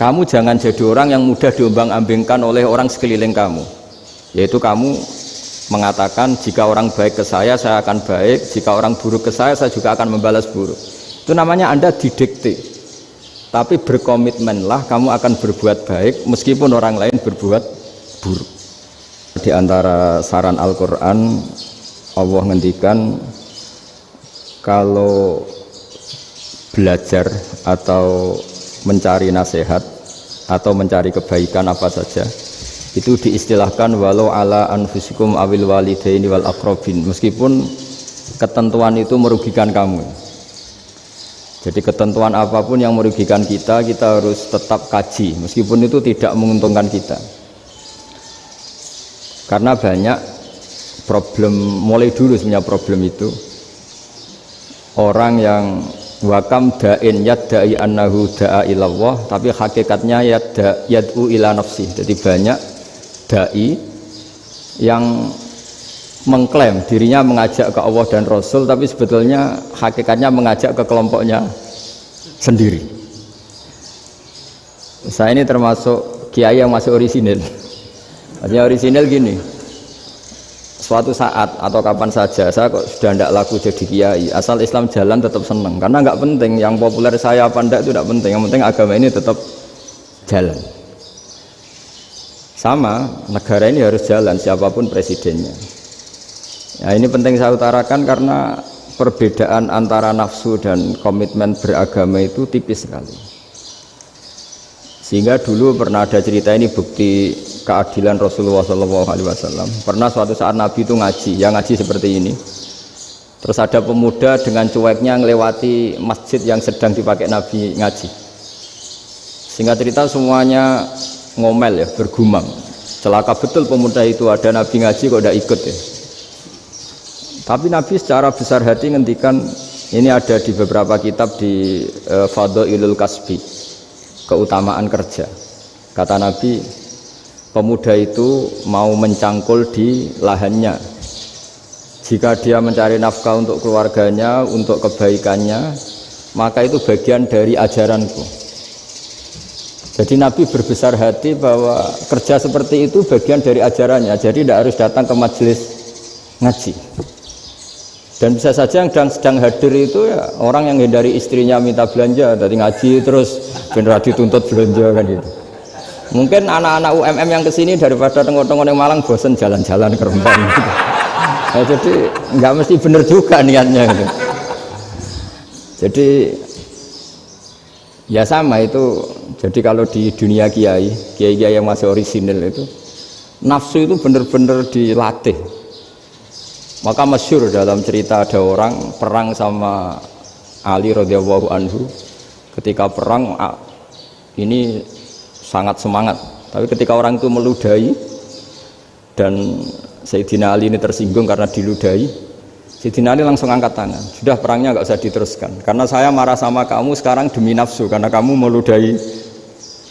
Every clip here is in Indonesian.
Kamu jangan jadi orang yang mudah diombang-ambingkan oleh orang sekeliling kamu. Yaitu kamu mengatakan jika orang baik ke saya akan baik, jika orang buruk ke saya juga akan membalas buruk. Itu namanya Anda didikte. Tapi berkomitmenlah kamu akan berbuat baik meskipun orang lain berbuat buruk. Di antara saran Al-Quran, Allah ngendikan kalau belajar atau mencari nasihat atau mencari kebaikan apa saja itu diistilahkan walau ala anfusikum awil walidaini wal aqrabin, meskipun ketentuan itu merugikan kamu. Jadi ketentuan apapun yang merugikan kita harus tetap kaji meskipun itu tidak menguntungkan kita. Karena banyak problem, mulai dulu sebenarnya problem itu orang yang wakam da'in yadda'i annahu da'a ilallah tapi hakikatnya yad'u ila nafsih. Jadi banyak da'i yang mengklaim dirinya mengajak ke Allah dan Rasul tapi sebetulnya hakikatnya mengajak ke kelompoknya sendiri. Saya ini termasuk kiai yang masih orisinil. Artinya orisinil gini, suatu saat atau kapan saja saya kok sudah tidak laku jadi kiai, asal Islam jalan tetap senang, karena nggak penting yang populer saya apa enggak itu tidak penting, yang penting agama ini tetap jalan. Sama negara ini harus jalan siapapun presidennya. Ya, ini penting saya utarakan karena perbedaan antara nafsu dan komitmen beragama itu tipis sekali. Sehingga dulu pernah ada cerita, ini bukti keadilan Rasulullah SAW. Pernah suatu saat Nabi itu ngaji, yang ngaji seperti ini. Terus ada pemuda dengan cueknya ngelewati masjid yang sedang dipakai Nabi ngaji. Singkat cerita semuanya ngomel ya, bergumam. Celaka betul pemuda itu, ada Nabi ngaji kok tidak ikut ya. Tapi Nabi secara besar hati ngendikan, ini ada di beberapa kitab di Fadhailul Kasbi, keutamaan kerja. Kata Nabi, pemuda itu mau mencangkul di lahannya. Jika dia mencari nafkah untuk keluarganya, untuk kebaikannya, maka itu bagian dari ajaranku. Jadi Nabi berbesar hati bahwa kerja seperti itu bagian dari ajarannya. Jadi tidak harus datang ke majelis ngaji. Dan bisa saja yang sedang hadir itu ya orang yang hindari istrinya minta belanja, dari ngaji terus benar dituntut belanja kan gitu. Mungkin anak-anak UMM yang kesini daripada tengok-tengok yang Malang bosan jalan-jalan ke Rembang gitu. Nah, jadi nggak mesti benar juga niatnya gitu. Jadi ya sama itu. Jadi kalau di dunia kiai yang masih orisinil itu nafsu itu benar-benar dilatih. Maka masyhur dalam cerita ada orang perang sama Ali radhiyallahu anhu. Ketika perang ini sangat semangat, tapi ketika orang itu meludahi dan Sayyidina Ali ini tersinggung karena diludahi, Sayyidina Ali langsung angkat tangan, sudah perangnya nggak usah diteruskan karena saya marah sama kamu sekarang demi nafsu karena kamu meludahi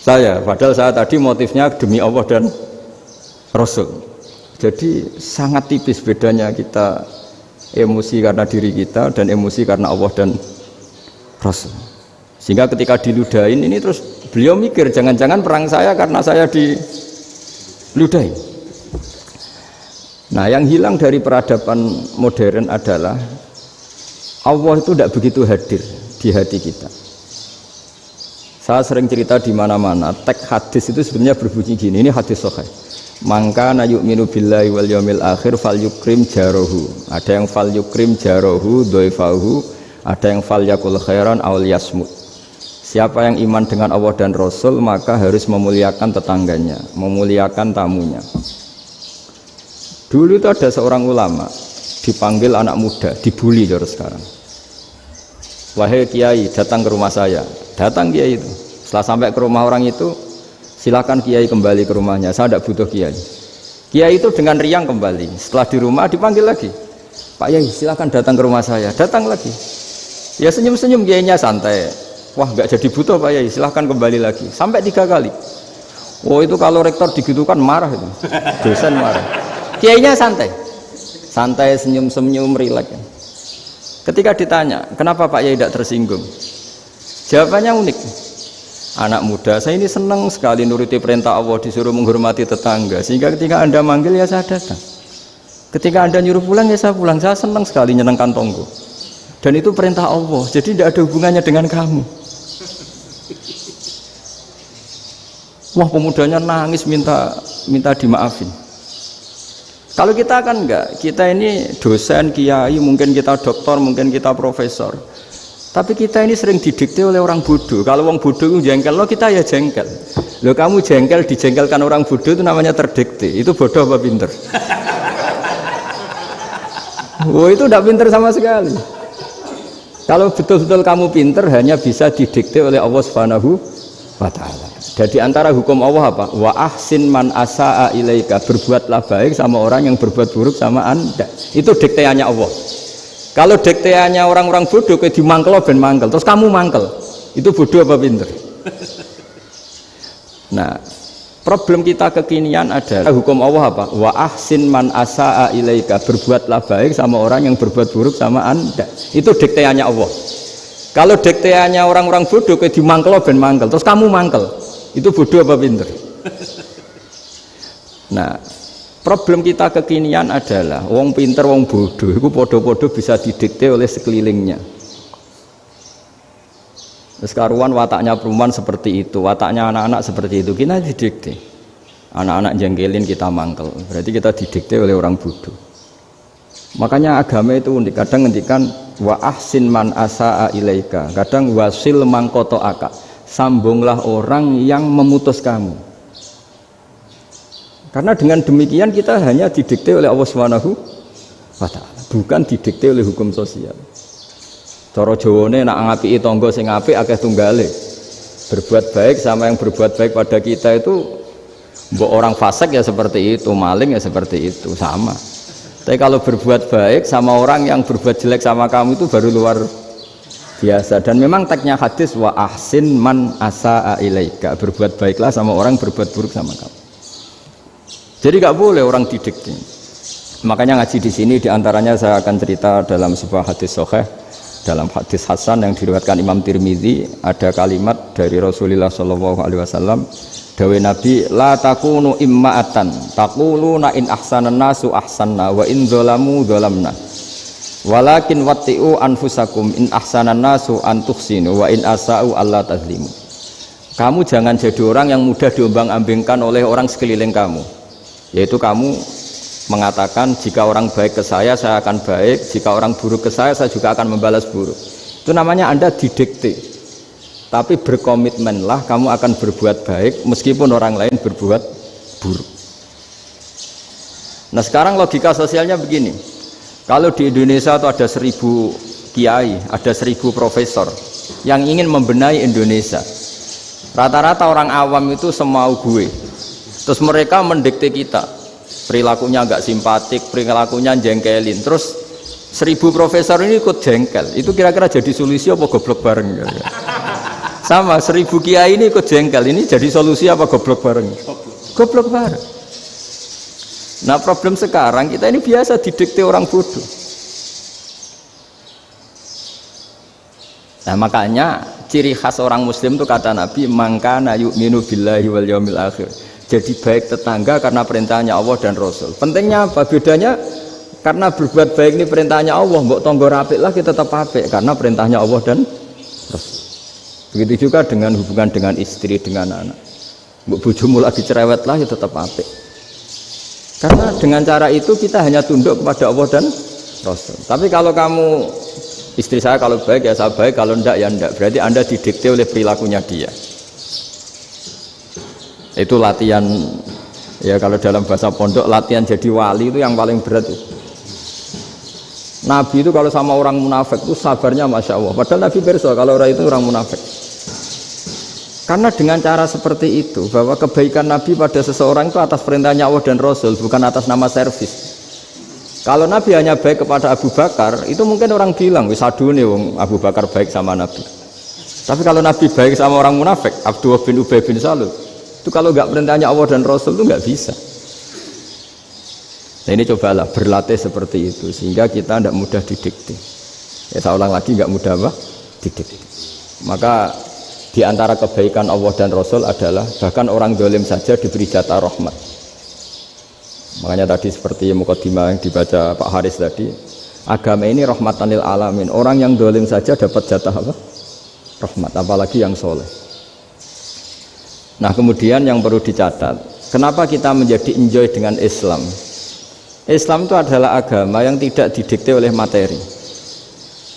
saya, padahal saya tadi motifnya demi Allah dan Rasul. Jadi sangat tipis bedanya kita emosi karena diri kita dan emosi karena Allah dan Rasul. Sehingga ketika diludahin ini terus beliau mikir jangan-jangan perang saya karena saya diludahi. Nah, yang hilang dari peradaban modern adalah Allah itu tidak begitu hadir di hati kita. Saya sering cerita di mana-mana, teks hadis itu sebenarnya berbunyi gini, ini hadis sahih. Mangka na yu'minu billahi wal yaumil akhir fal yukrim jarohu. Ada yang fal yukrim jarohu doifahu, ada yang fal yakul khairan aul yasmut. Siapa yang iman dengan Allah dan Rasul maka harus memuliakan tetangganya, memuliakan tamunya. Dulu itu ada seorang ulama dipanggil anak muda, dibully cara sekarang. Wahai kiai, datang ke rumah saya. Datang kiai itu. Setelah sampai ke rumah orang itu, silakan kiai kembali ke rumahnya, saya tidak butuh kiai. Kiai itu dengan riang kembali. Setelah di rumah dipanggil lagi, Pak Yai silakan datang ke rumah saya. Datang lagi, ya senyum-senyum kiainya santai. Wah nggak jadi butuh Pak Yai, silahkan kembali lagi. Sampai 3 kali. Oh itu kalau rektor digitukan marah itu, dosen marah. Kiainya santai, santai senyum-senyum rileks. Ketika ditanya kenapa Pak Yai tidak tersinggung, jawabannya unik. anak muda, saya ini senang sekali nuruti perintah Allah, disuruh menghormati tetangga, sehingga ketika Anda manggil ya saya datang, ketika Anda nyuruh pulang ya saya pulang, saya senang sekali nyenengkan tonggo, dan itu perintah Allah, jadi tidak ada hubungannya dengan kamu. Wah, pemudanya nangis minta dimaafin. Kalau kita kan enggak, kita ini dosen, kiai, mungkin kita doktor, mungkin kita profesor, tapi kita ini sering didikte oleh orang bodoh. Kalau orang bodoh itu jengkel, lo kita ya jengkel. Lo kamu jengkel, dijengkelkan orang bodoh itu namanya terdikte. Itu bodoh apa pinter? Oh, itu tidak pinter sama sekali. Kalau betul-betul kamu pinter, hanya bisa didikte oleh Allah Subhanahu wa Ta'ala. Jadi antara hukum Allah apa? Wa ahsin man asa'a ilaika, berbuatlah baik sama orang yang berbuat buruk sama Anda. Itu dikteannya Allah. Kalau dikteannya orang-orang bodoh kayak dimangkel ben mangkel, terus kamu mangkel, itu bodoh apa pinter? Nah, problem kita kekinian adalah hukum Allah apa? Wa ahsin man asa'a ilaika, berbuatlah baik sama orang yang berbuat buruk sama Anda. Itu dikteannya Allah. Kalau dikteannya orang-orang bodoh kayak dimangkel ben mangkel, terus kamu mangkel, itu bodoh apa pinter? Nah, problem kita kekinian adalah wong pinter, wong bodoh itu podo-podo bisa didikte oleh sekelilingnya. Sekaruan wataknya perempuan seperti itu, wataknya anak-anak seperti itu, kita didikte. Anak-anak jengkelin kita mangkel, berarti kita didikte oleh orang bodoh. Makanya agama itu unik, kadang ngendikan wa ahsin man asa'a ilaika, kadang wasil mangkoto aka, sambunglah orang yang memutus kamu. Karena dengan demikian kita hanya didikte oleh Allah Subhanahu wa Ta'ala, bukan didikte oleh hukum sosial. Cara Jawane nak ngapiki tangga sing apik akeh tunggale. Berbuat baik sama yang berbuat baik pada kita itu, mbok orang fasik ya seperti itu, maling ya seperti itu, sama. Tapi kalau berbuat baik sama orang yang berbuat jelek sama kamu itu baru luar biasa. Dan memang teksnya hadis wa ahsin man asa'a ilaika, berbuat baiklah sama orang berbuat buruk sama kamu. Jadi nggak boleh orang didikte. Makanya ngaji di sini diantaranya saya akan cerita dalam sebuah hadis sahih, dalam hadis hasan yang diriwayatkan Imam Tirmidzi, ada kalimat dari Rasulullah SAW. Dawe Nabi, la takunu imma'atan taquluna in ahsanan nasu ahsanna wa in dzalamu dzalamna walakin watti'u anfusakum in ahsanan nasu an tuhsinu wa in asa'u alla tazlimu. Kamu jangan jadi orang yang mudah diombang-ambingkan oleh orang sekeliling kamu, yaitu kamu mengatakan jika orang baik ke saya akan baik, jika orang buruk ke saya juga akan membalas buruk. Itu namanya Anda didikte. Tapi berkomitmenlah kamu akan berbuat baik meskipun orang lain berbuat buruk. Nah sekarang logika sosialnya begini, kalau di Indonesia itu ada 1000 kiai, ada 1000 profesor yang ingin membenahi Indonesia, rata-rata orang awam itu semau gue, terus mereka mendikte kita, perilakunya agak simpatik, perilakunya jengkelin, terus 1000 profesor ini ikut jengkel, itu kira-kira jadi solusi apa goblok bareng? Sama 1000 kiai ini ikut jengkel, ini jadi solusi apa goblok bareng? Goblok bareng. Nah problem sekarang kita ini biasa didikte orang bodoh. Nah makanya ciri khas orang muslim itu kata Nabi, mangkana yu'minu billahi wal yaumil akhir, jadi baik tetangga karena perintahnya Allah dan Rasul. Pentingnya apa? Bedanya karena berbuat baik ini perintahnya Allah, mbok tonggo apik lah kita tetap apik karena perintahnya Allah dan Rasul. Begitu juga dengan hubungan dengan istri, dengan anak. Bojomu lagi cerewet lah ya tetap apik. Karena dengan cara itu kita hanya tunduk kepada Allah dan Rasul. Tapi kalau kamu, istri saya kalau baik ya saya baik, kalau enggak ya enggak, berarti Anda didikte oleh perilakunya dia. Itu latihan, ya kalau dalam bahasa pondok latihan jadi wali itu yang paling berat itu. Nabi itu kalau sama orang munafik itu sabarnya Masya Allah, padahal Nabi berso kalau orang itu orang munafik. Karena dengan cara seperti itu, bahwa kebaikan Nabi pada seseorang itu atas perintahnya Allah dan Rasul, bukan atas nama servis. Kalau Nabi hanya baik kepada Abu Bakar, itu mungkin orang bilang wis adune wong Abu Bakar baik sama Nabi. Tapi kalau Nabi baik sama orang munafik, Abdullah bin Ubay bin Salul, itu kalau nggak perintahnya Allah dan Rasul itu nggak bisa. Nah ini cobalah berlatih seperti itu sehingga kita tidak mudah didikte. Ya saya ulang lagi, nggak mudah apa? Didikte. Maka Di antara kebaikan Allah dan Rasul adalah bahkan orang dolim saja diberi jatah rahmat. Makanya tadi seperti mukadimah yang dibaca Pak Haris tadi, agama ini rahmatan lil alamin. Orang yang dolim saja dapat jatah apa? Rahmat, apalagi yang soleh. Nah kemudian yang perlu dicatat, kenapa kita menjadi enjoy dengan Islam? Islam itu adalah agama yang tidak didikte oleh materi.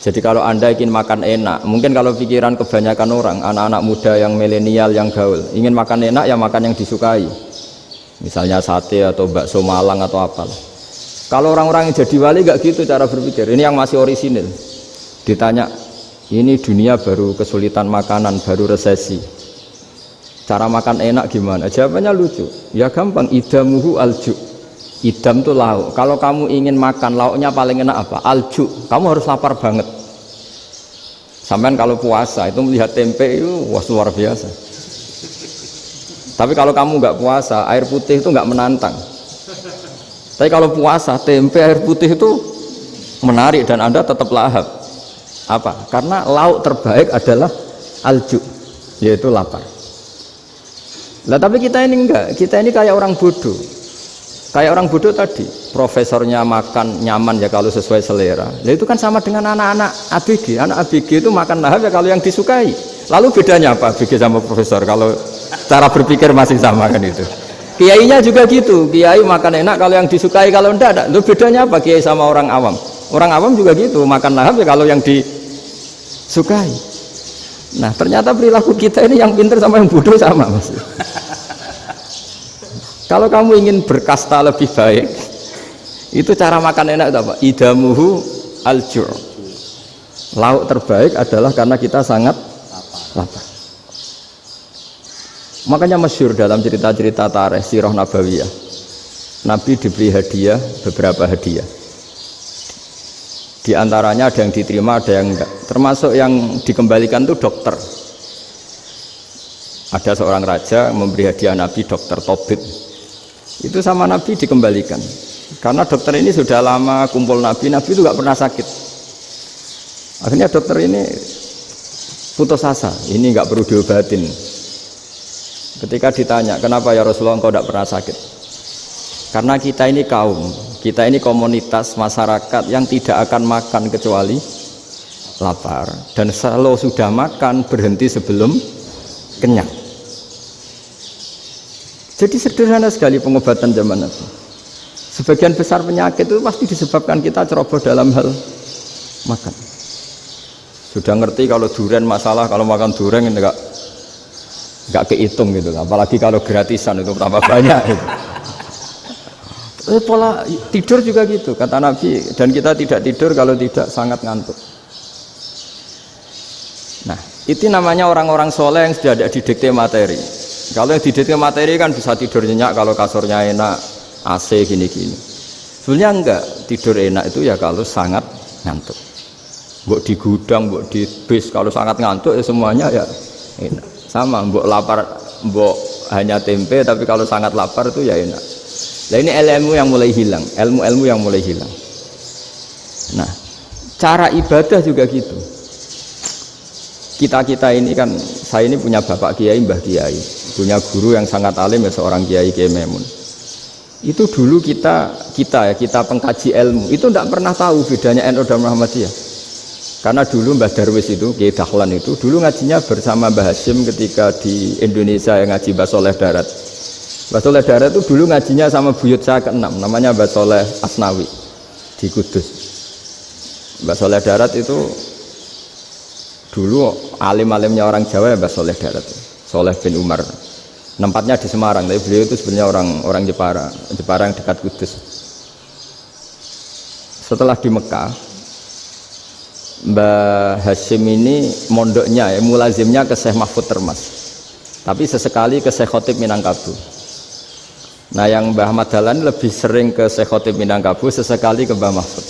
Jadi kalau Anda ingin makan enak, mungkin kalau pikiran kebanyakan orang, anak-anak muda yang milenial, yang gaul, ingin makan enak ya makan yang disukai. Misalnya sate atau bakso Malang atau apa. Kalau orang-orang yang jadi wali gak gitu cara berpikir. Ini yang masih orisinil. Ditanya, ini dunia baru kesulitan makanan, baru resesi. Cara makan enak gimana? Jawabannya lucu. Ya gampang, idamuhu alju. Idam itu lauk. Kalau kamu ingin makan lauknya paling enak apa? Alju. Kamu harus lapar banget. Sampai kalau puasa itu melihat tempe itu wah luar biasa. Tapi kalau kamu nggak puasa, air putih itu nggak menantang. Tapi kalau puasa, tempe air putih itu menarik dan Anda tetap lahap. Apa? Karena lauk terbaik adalah alju, yaitu lapar. Lah tapi kita ini enggak. Kita ini kayak orang bodoh. Kayak orang bodoh tadi, profesornya makan nyaman ya kalau sesuai selera. Nah, itu kan sama dengan anak-anak ABG. Anak ABG itu makan lahap ya kalau yang disukai. Lalu bedanya apa ABG sama profesor? Kalau cara berpikir masih sama kan itu. Kiainya juga gitu. Kiai makan enak kalau yang disukai, kalau enggak ada. Lalu bedanya apa kiai sama orang awam? Orang awam juga gitu, makan lahap ya kalau yang disukai. Nah ternyata perilaku kita ini yang pintar sama yang bodoh sama mas. Kalau kamu ingin berkasta lebih baik, itu cara makan enak itu apa? Idamuhu al-ju'. Lauk terbaik adalah karena kita sangat lapar. Makanya masyhur dalam cerita-cerita tarikh sirah nabawiyah, Nabi diberi hadiah, beberapa hadiah. Di antaranya ada yang diterima, ada yang enggak. Termasuk yang dikembalikan itu dokter. Ada seorang raja memberi hadiah Nabi dokter Tobit. Itu sama Nabi dikembalikan karena dokter ini sudah lama kumpul Nabi itu gak pernah sakit. Akhirnya dokter ini putus asa, ini gak perlu diobatin. Ketika ditanya kenapa ya Rasulullah engkau gak pernah sakit, karena kita ini kaum, kita ini komunitas masyarakat yang tidak akan makan kecuali lapar, dan kalau sudah makan berhenti sebelum kenyang. Jadi sederhana sekali pengobatan zaman Nabi. Sebagian besar penyakit itu pasti disebabkan kita ceroboh dalam hal makan. Sudah ngerti kalau durian masalah, kalau makan durian enggak kehitung gitu. Apalagi kalau gratisan itu tambah banyak gitu. Pola tidur juga gitu kata Nabi, dan kita tidak tidur kalau tidak sangat ngantuk. Nah, itu namanya orang-orang soleh yang sudah ada didikte materi. Kalau yang didikte materi kan bisa tidur nyenyak kalau kasurnya enak, AC gini-gini. Sebenarnya enggak, tidur enak itu ya kalau sangat ngantuk. Mbok di gudang, mbok di bis, kalau sangat ngantuk ya semuanya ya enak. Sama, mbok lapar, mbok hanya tempe, tapi kalau sangat lapar itu ya enak. Nah ini ilmu yang mulai hilang, ilmu-ilmu yang mulai hilang. Nah, cara ibadah juga gitu. Kita ini kan, saya ini punya bapak kiai, mbah kiai, punya guru yang sangat alim ya seorang kiai Memun. Itu dulu kita pengkaji ilmu itu tidak pernah tahu bedanya NU dan Muhammadiyah. Karena dulu Mbah Darwis itu, Kiai Dahlan itu dulu ngajinya bersama Mbah Hasyim ketika di Indonesia yang ngaji Mbah Soleh Darat. Mbah Soleh Darat itu dulu ngajinya sama buyut saya ke-6, namanya Mbah Soleh Asnawi di Kudus. Mbah Soleh Darat itu dulu alim-alimnya orang Jawa ya Mbah Soleh Darat, Soleh bin Umar. Tempatnya di Semarang, tapi beliau itu sebenarnya orang Jepara yang dekat Kudus. Setelah di Mekah, Mbah Hasyim ini mondoknya, mulazimnya ke Syekh Mahfud Termas, tapi sesekali ke Syekh Khotib Minangkabau. Nah yang Mbah Ahmad Dahlan lebih sering ke Syekh Khotib Minangkabau, sesekali ke Mbah Mahfud.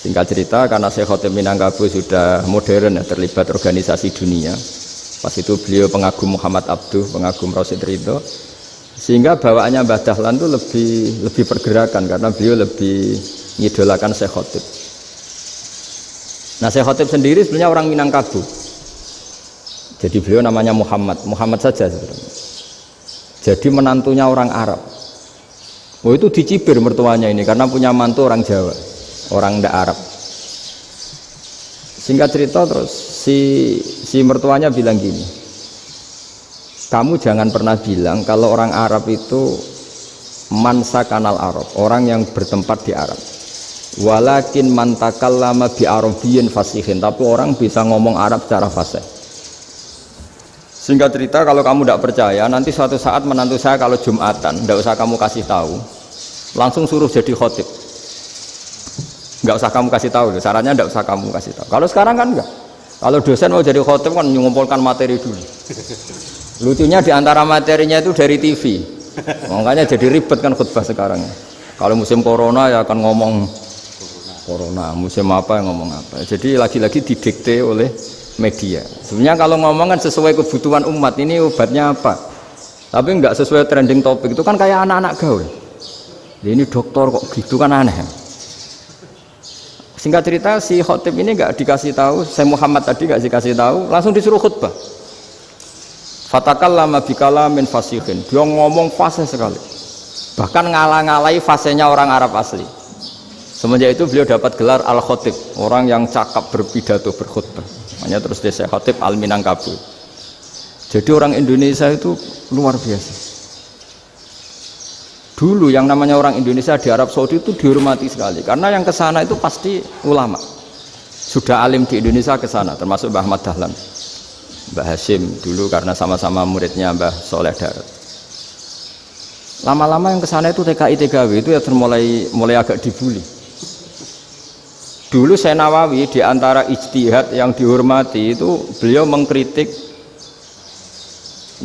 Singkat cerita, karena Syekh Khotib Minangkabau sudah modern ya, terlibat organisasi dunia. Pas itu beliau pengagum Muhammad Abduh, pengagum Rasid Ridho, sehingga bawaannya Mbah Dahlan itu lebih pergerakan karena beliau lebih ngidolakan Syekh Khotib. Nah Syekh Khotib sendiri sebenarnya orang Minangkabau. Jadi beliau namanya Muhammad saja sebenarnya. Jadi menantunya orang Arab. Oh itu dicibir mertuanya ini karena punya mantu orang Jawa, orang ndak Arab. Singkat cerita terus si mertuanya bilang gini, kamu jangan pernah bilang kalau orang Arab itu mansa kanal Arab, orang yang bertempat di Arab. Walakin mantakallama bi arabiyyin fasihin, tapi orang bisa ngomong Arab secara fasih. Singkat cerita, kalau kamu tidak percaya, nanti suatu saat menantu saya kalau Jumatan, tidak usah kamu kasih tahu, langsung suruh jadi khotib. Nggak usah kamu kasih tahu, sarannya nggak usah kamu kasih tahu. Kalau sekarang kan enggak. Kalau dosen mau jadi khotib kan mengumpulkan materi dulu. Lucunya di antara materinya itu dari TV, makanya jadi ribet kan khutbah sekarang. Kalau musim corona ya akan ngomong corona, musim apa yang ngomong apa. Jadi lagi-lagi didikte oleh media. Sebenarnya kalau ngomong kan sesuai kebutuhan umat, ini obatnya apa. Tapi enggak sesuai trending topik, itu kan kayak anak-anak gaul. Ini dokter kok gitu kan aneh. Singkat cerita si khotib ini enggak dikasih tahu, saya Muhammad tadi enggak dikasih tahu, langsung disuruh khutbah. Fatakallama bikalamin fasihin. Dia ngomong fasih sekali. Bahkan ngalah-ngalahi fasihnya orang Arab asli. Semenjak itu beliau dapat gelar Al-Khotib, orang yang cakap berpidato berkhutbah. Makanya terus dia Khotib Al-Minangkabau. Jadi orang Indonesia itu luar biasa. Dulu yang namanya orang Indonesia di Arab Saudi itu dihormati sekali, karena yang ke sana itu pasti ulama. Sudah alim di Indonesia ke sana, termasuk Mbah Ahmad Dahlan, Mbah Hashim dulu karena sama-sama muridnya Mbah Soleh Darat. Lama-lama yang ke sana itu TKI TKW itu ya mulai agak dibully. Dulu Syekh Nawawi di antara ijtihad yang dihormati itu beliau mengkritik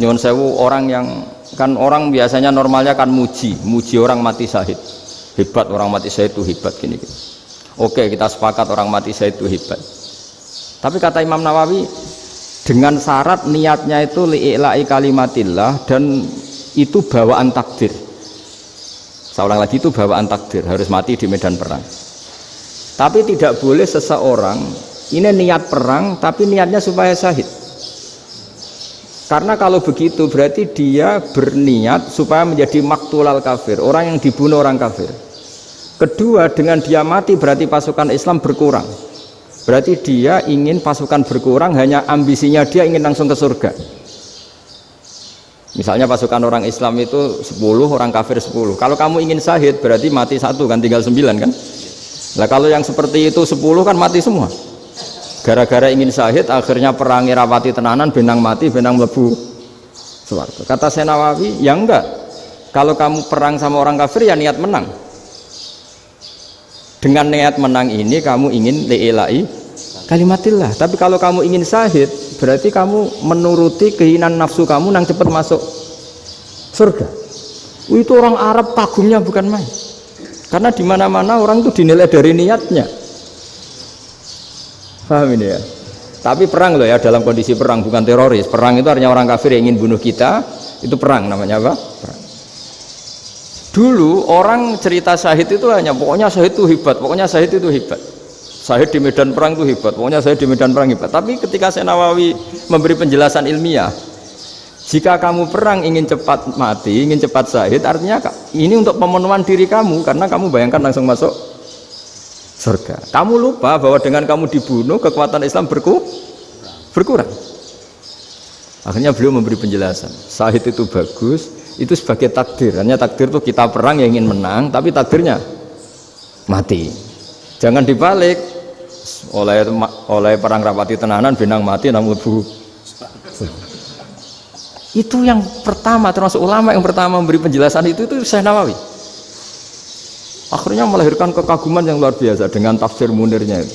nyuwun sewu orang yang kan orang biasanya normalnya kan muji orang mati syahid. Hebat orang mati syahid itu hebat gini. Oke, kita sepakat orang mati syahid itu hebat. Tapi kata Imam Nawawi dengan syarat niatnya itu li'ila'i kalimatillah dan itu bawaan takdir. Saya ulang lagi, itu bawaan takdir, harus mati di medan perang. Tapi tidak boleh seseorang ini niat perang tapi niatnya supaya syahid. Karena kalau begitu berarti dia berniat supaya menjadi maktulal kafir, orang yang dibunuh orang kafir. Kedua, dengan dia mati berarti pasukan Islam berkurang. Berarti dia ingin pasukan berkurang, hanya ambisinya dia ingin langsung ke surga. Misalnya pasukan orang Islam itu 10, orang kafir 10. Kalau kamu ingin syahid berarti mati 1 kan, tinggal 9 kan. Nah kalau yang seperti itu 10 kan mati semua. Gara-gara ingin syahid akhirnya perangi rapati tenanan, benang mati, benang mlebu swarga. Kata Syekh Nawawi, ya enggak. Kalau kamu perang sama orang kafir ya niat menang. Dengan niat menang ini kamu ingin li'ila'i kalimatillah. Tapi kalau kamu ingin syahid berarti kamu menuruti keinginan nafsu kamu nang cepat masuk surga. Itu orang Arab kagumnya bukan main. Karena di mana-mana orang itu dinilai dari niatnya. Paham ini ya? Tapi perang loh ya, dalam kondisi perang, bukan teroris. Perang itu artinya orang kafir yang ingin bunuh kita, itu perang namanya apa? Perang. Dulu orang cerita syahid itu hanya pokoknya syahid itu hebat, pokoknya syahid itu hebat. Syahid di medan perang itu hebat, pokoknya syahid di medan perang hebat. Tapi ketika Syekh Nawawi memberi penjelasan ilmiah, jika kamu perang ingin cepat mati, ingin cepat syahid, artinya ini untuk pemenuhan diri kamu, karena kamu bayangkan langsung masuk surga. Kamu lupa bahwa dengan kamu dibunuh, kekuatan Islam berkurang. Akhirnya beliau memberi penjelasan, syahid itu bagus, itu sebagai takdir. Hanya takdir itu kita perang yang ingin menang, tapi takdirnya mati. Jangan dibalik, oleh perang rapati tenanan, benang mati, namun lebu. Itu yang pertama, termasuk ulama yang pertama memberi penjelasan itu Syekh Nawawi. Akhirnya melahirkan kekaguman yang luar biasa dengan tafsir Munirnya itu.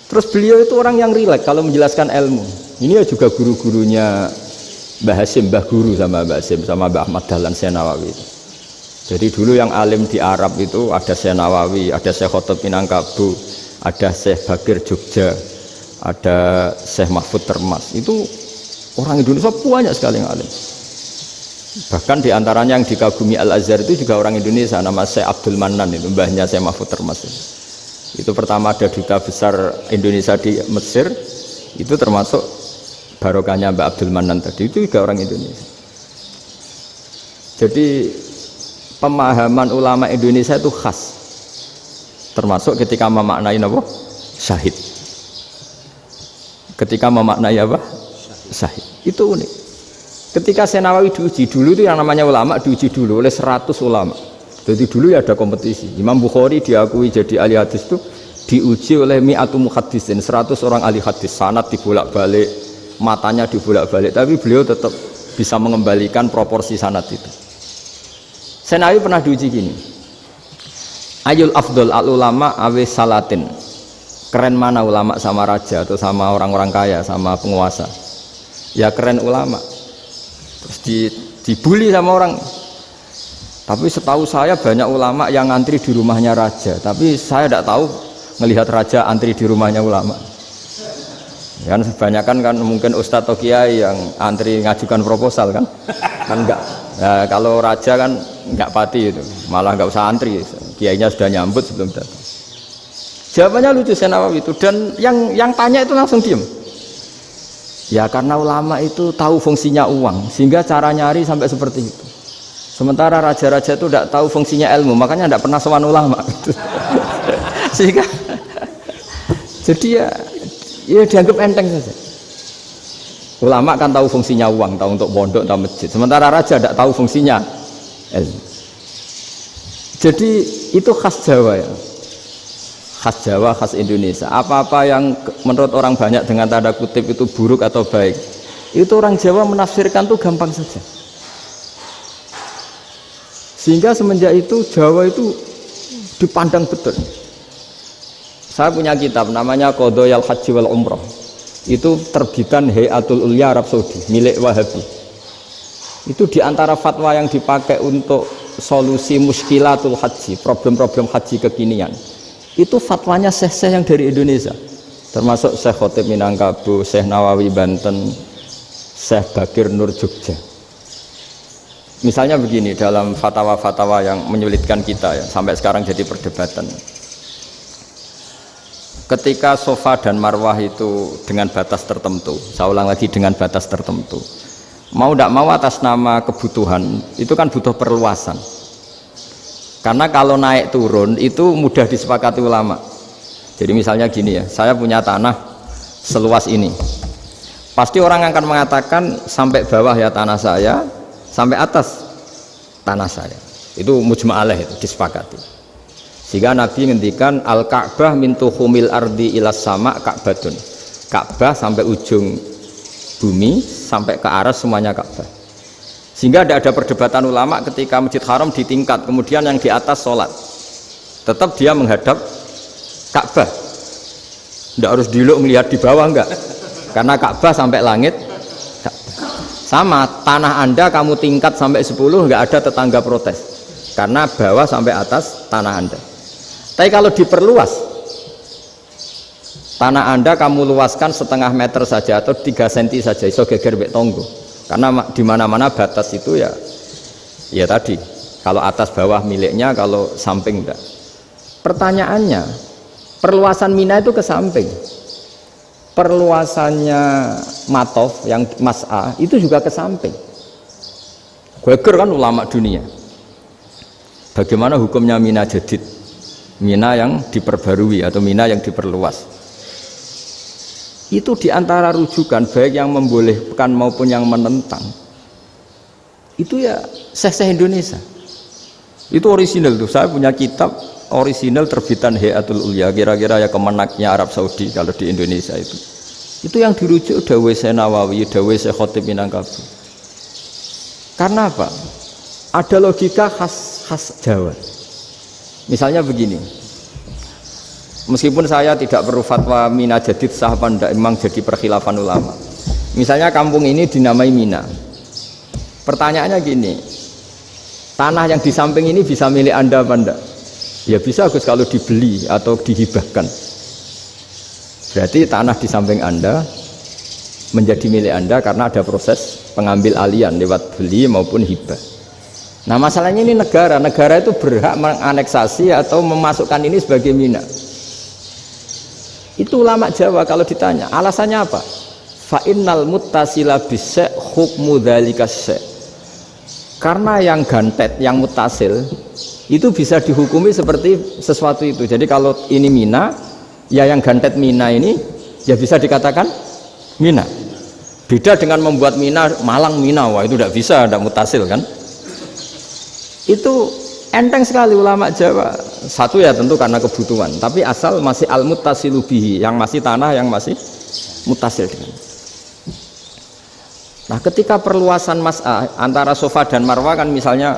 Terus beliau itu orang yang rileks kalau menjelaskan ilmu. Ini ya juga guru-gurunya Mbah Hashim, Mbah Guru sama Mbah Hashim, sama Mbah Ahmad Dahlan Syekh Nawawi itu. Jadi dulu yang alim di Arab itu ada Syekh Nawawi, ada Syekh Khotib Minangkabau, ada Syekh Bakir Jogja, ada Syekh Mahfud Termas. Itu orang Indonesia banyak sekali yang alim. Bahkan diantaranya yang dikagumi Al-Azhar itu juga orang Indonesia, nama Syekh Abdul Manan itu, mbahnya Syekh Mahfud Termas itu. Itu pertama ada duta besar Indonesia di Mesir, itu termasuk barokahnya Mbak Abdul Manan tadi, itu juga orang Indonesia. Jadi pemahaman ulama Indonesia itu khas, termasuk ketika memaknai apa? Syahid. Ketika memaknai apa? Syahid. Itu unik. Ketika Senawawi diuji dulu itu yang namanya ulama diuji dulu oleh 100 ulama. Jadi dulu ya ada kompetisi. Imam Bukhari diakui jadi ahli hadis itu diuji oleh mi'atu muhaddisin, 100 orang ahli hadis, sanad dibolak-balik, matanya dibolak-balik, tapi beliau tetap bisa mengembalikan proporsi sanad itu. Senawawi pernah diuji gini. Ayul afdol al ulama awe salatin. Keren mana ulama sama raja atau sama orang-orang kaya, sama penguasa? Ya keren ulama. Terus dibully sama orang. Tapi setahu saya banyak ulama yang antri di rumahnya raja, tapi saya tidak tahu melihat raja antri di rumahnya ulama. Kan kebanyakan kan mungkin ustadz atau kiai yang antri ngajukan proposal kan enggak. Nah, kalau raja kan enggak pati itu, malah enggak usah antri, kiainya sudah nyambut sebelum datang. Jawabannya lucu Senawawi itu, dan yang tanya itu langsung diem. Ya karena ulama itu tahu fungsinya uang, sehingga cara nyari sampai seperti itu. Sementara raja-raja itu tidak tahu fungsinya ilmu, makanya tidak pernah sowan ulama. Sehingga jadi ya dianggap enteng saja. Ulama kan tahu fungsinya uang, tahu untuk pondok, tahu masjid. Sementara raja tidak tahu fungsinya ilmu. Jadi itu khas Jawa ya. Khas Jawa, khas Indonesia. Apa-apa yang menurut orang banyak dengan tanda kutip itu buruk atau baik, itu orang Jawa menafsirkan tuh gampang saja. Sehingga semenjak itu Jawa itu dipandang betul. Saya punya kitab namanya Qadhayal Haji wal Umrah. Itu terbitan Hayatul Ulya Arab Saudi, milik Wahabi. Itu diantara fatwa yang dipakai untuk solusi muskilatul haji, problem-problem haji kekinian. Itu fatwanya syekh-syekh yang dari Indonesia. Termasuk Syekh Khotib Minangkabau, Syekh Nawawi Banten, Syekh Bakir Nur Jogja. Misalnya begini, dalam fatwa-fatwa yang menyulitkan kita ya, sampai sekarang jadi perdebatan. Ketika Safa dan Marwah itu dengan batas tertentu, saya ulang lagi dengan batas tertentu, mau tidak mau atas nama kebutuhan, itu kan butuh perluasan. Karena kalau naik turun itu mudah disepakati ulama. Jadi misalnya gini ya, saya punya tanah seluas ini. Pasti orang akan mengatakan sampai bawah ya tanah saya, sampai atas tanah saya. Itu mujma' alaih, itu disepakati. Sehingga Nabi ngendikan al-Ka'bah min tuhumil ardi ilas sama Ka'batun. Ka'bah sampai ujung bumi sampai ke aras semuanya Ka'bah. Sehingga tidak ada perdebatan ulama ketika Masjid Haram ditingkat, kemudian yang di atas sholat tetap dia menghadap Ka'bah. Tidak harus diluk melihat di bawah, enggak, karena Ka'bah sampai langit. Sama tanah Anda kamu tingkat sampai 10, enggak ada tetangga protes karena bawah sampai atas tanah Anda. Tapi kalau diperluas, tanah Anda kamu luaskan setengah meter saja atau 3 cm saja, iso geger bek tonggo. Karena di mana-mana batas itu ya tadi, kalau atas bawah miliknya, kalau samping enggak. Pertanyaannya, perluasan Mina itu ke samping. Perluasannya Matof yang Mas'ah itu juga ke samping. Geger kan ulama dunia. Bagaimana hukumnya Mina Jadid? Mina yang diperbarui atau Mina yang diperluas. Itu diantara rujukan baik yang membolehkan maupun yang menentang. Itu ya syekh-syekh Indonesia. Itu orisinal tuh. Saya punya kitab orisinal terbitan Hayatul Ulya, kira-kira ya kemenaknya Arab Saudi kalau di Indonesia itu. Itu yang dirujuk dawuh Syekh Nawawi, dawuh Syekh Khotib Minangkabau. Karena apa? Ada logika khas Jawa. Misalnya begini, meskipun saya tidak perlu fatwa Mina Jadid sah apa enggak, memang jadi perkhilafan ulama. Misalnya kampung ini dinamai Mina. Pertanyaannya gini, tanah yang di samping ini bisa milik Anda apa enggak? Ya bisa Gus kalau dibeli atau dihibahkan. Berarti tanah di samping Anda menjadi milik Anda karena ada proses pengambil alian lewat beli maupun hibah. Nah masalahnya ini negara itu berhak menganeksasi atau memasukkan ini sebagai Mina. Itu ulama Jawa kalau ditanya, alasannya apa? Fa innal muttasila bisya hukmu dzalika syai. Karena yang gantet, yang mutasil itu bisa dihukumi seperti sesuatu itu. Jadi kalau ini mina, ya yang gantet mina ini ya bisa dikatakan mina. Beda dengan membuat mina Malang mina, wah itu tidak bisa, tidak mutasil kan? Itu enteng sekali ulama Jawa. Satu ya tentu karena kebutuhan, tapi asal masih al-muttasilu bihi, yang masih tanah yang masih mutasil dengan. Nah, ketika perluasan mas'ah antara sofa dan marwah kan misalnya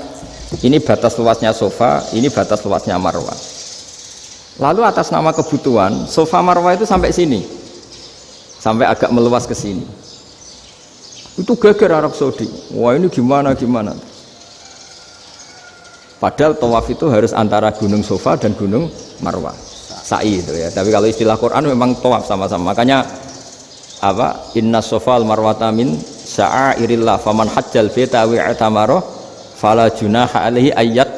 ini batas luasnya sofa, ini batas luasnya marwah. Lalu atas nama kebutuhan, sofa marwah itu sampai sini. Sampai agak meluas ke sini. Itu geger Arab Saudi. Wah, ini gimana? Padahal tawaf itu harus antara gunung Sofa dan gunung Marwah, sa'i itu ya. Tapi kalau istilah Quran memang tawaf sama-sama. Makanya apa? Inna Sofa al Marwata min sya'airillah faman hajjal baita wa i'tamara fala junaha alaihi ayyat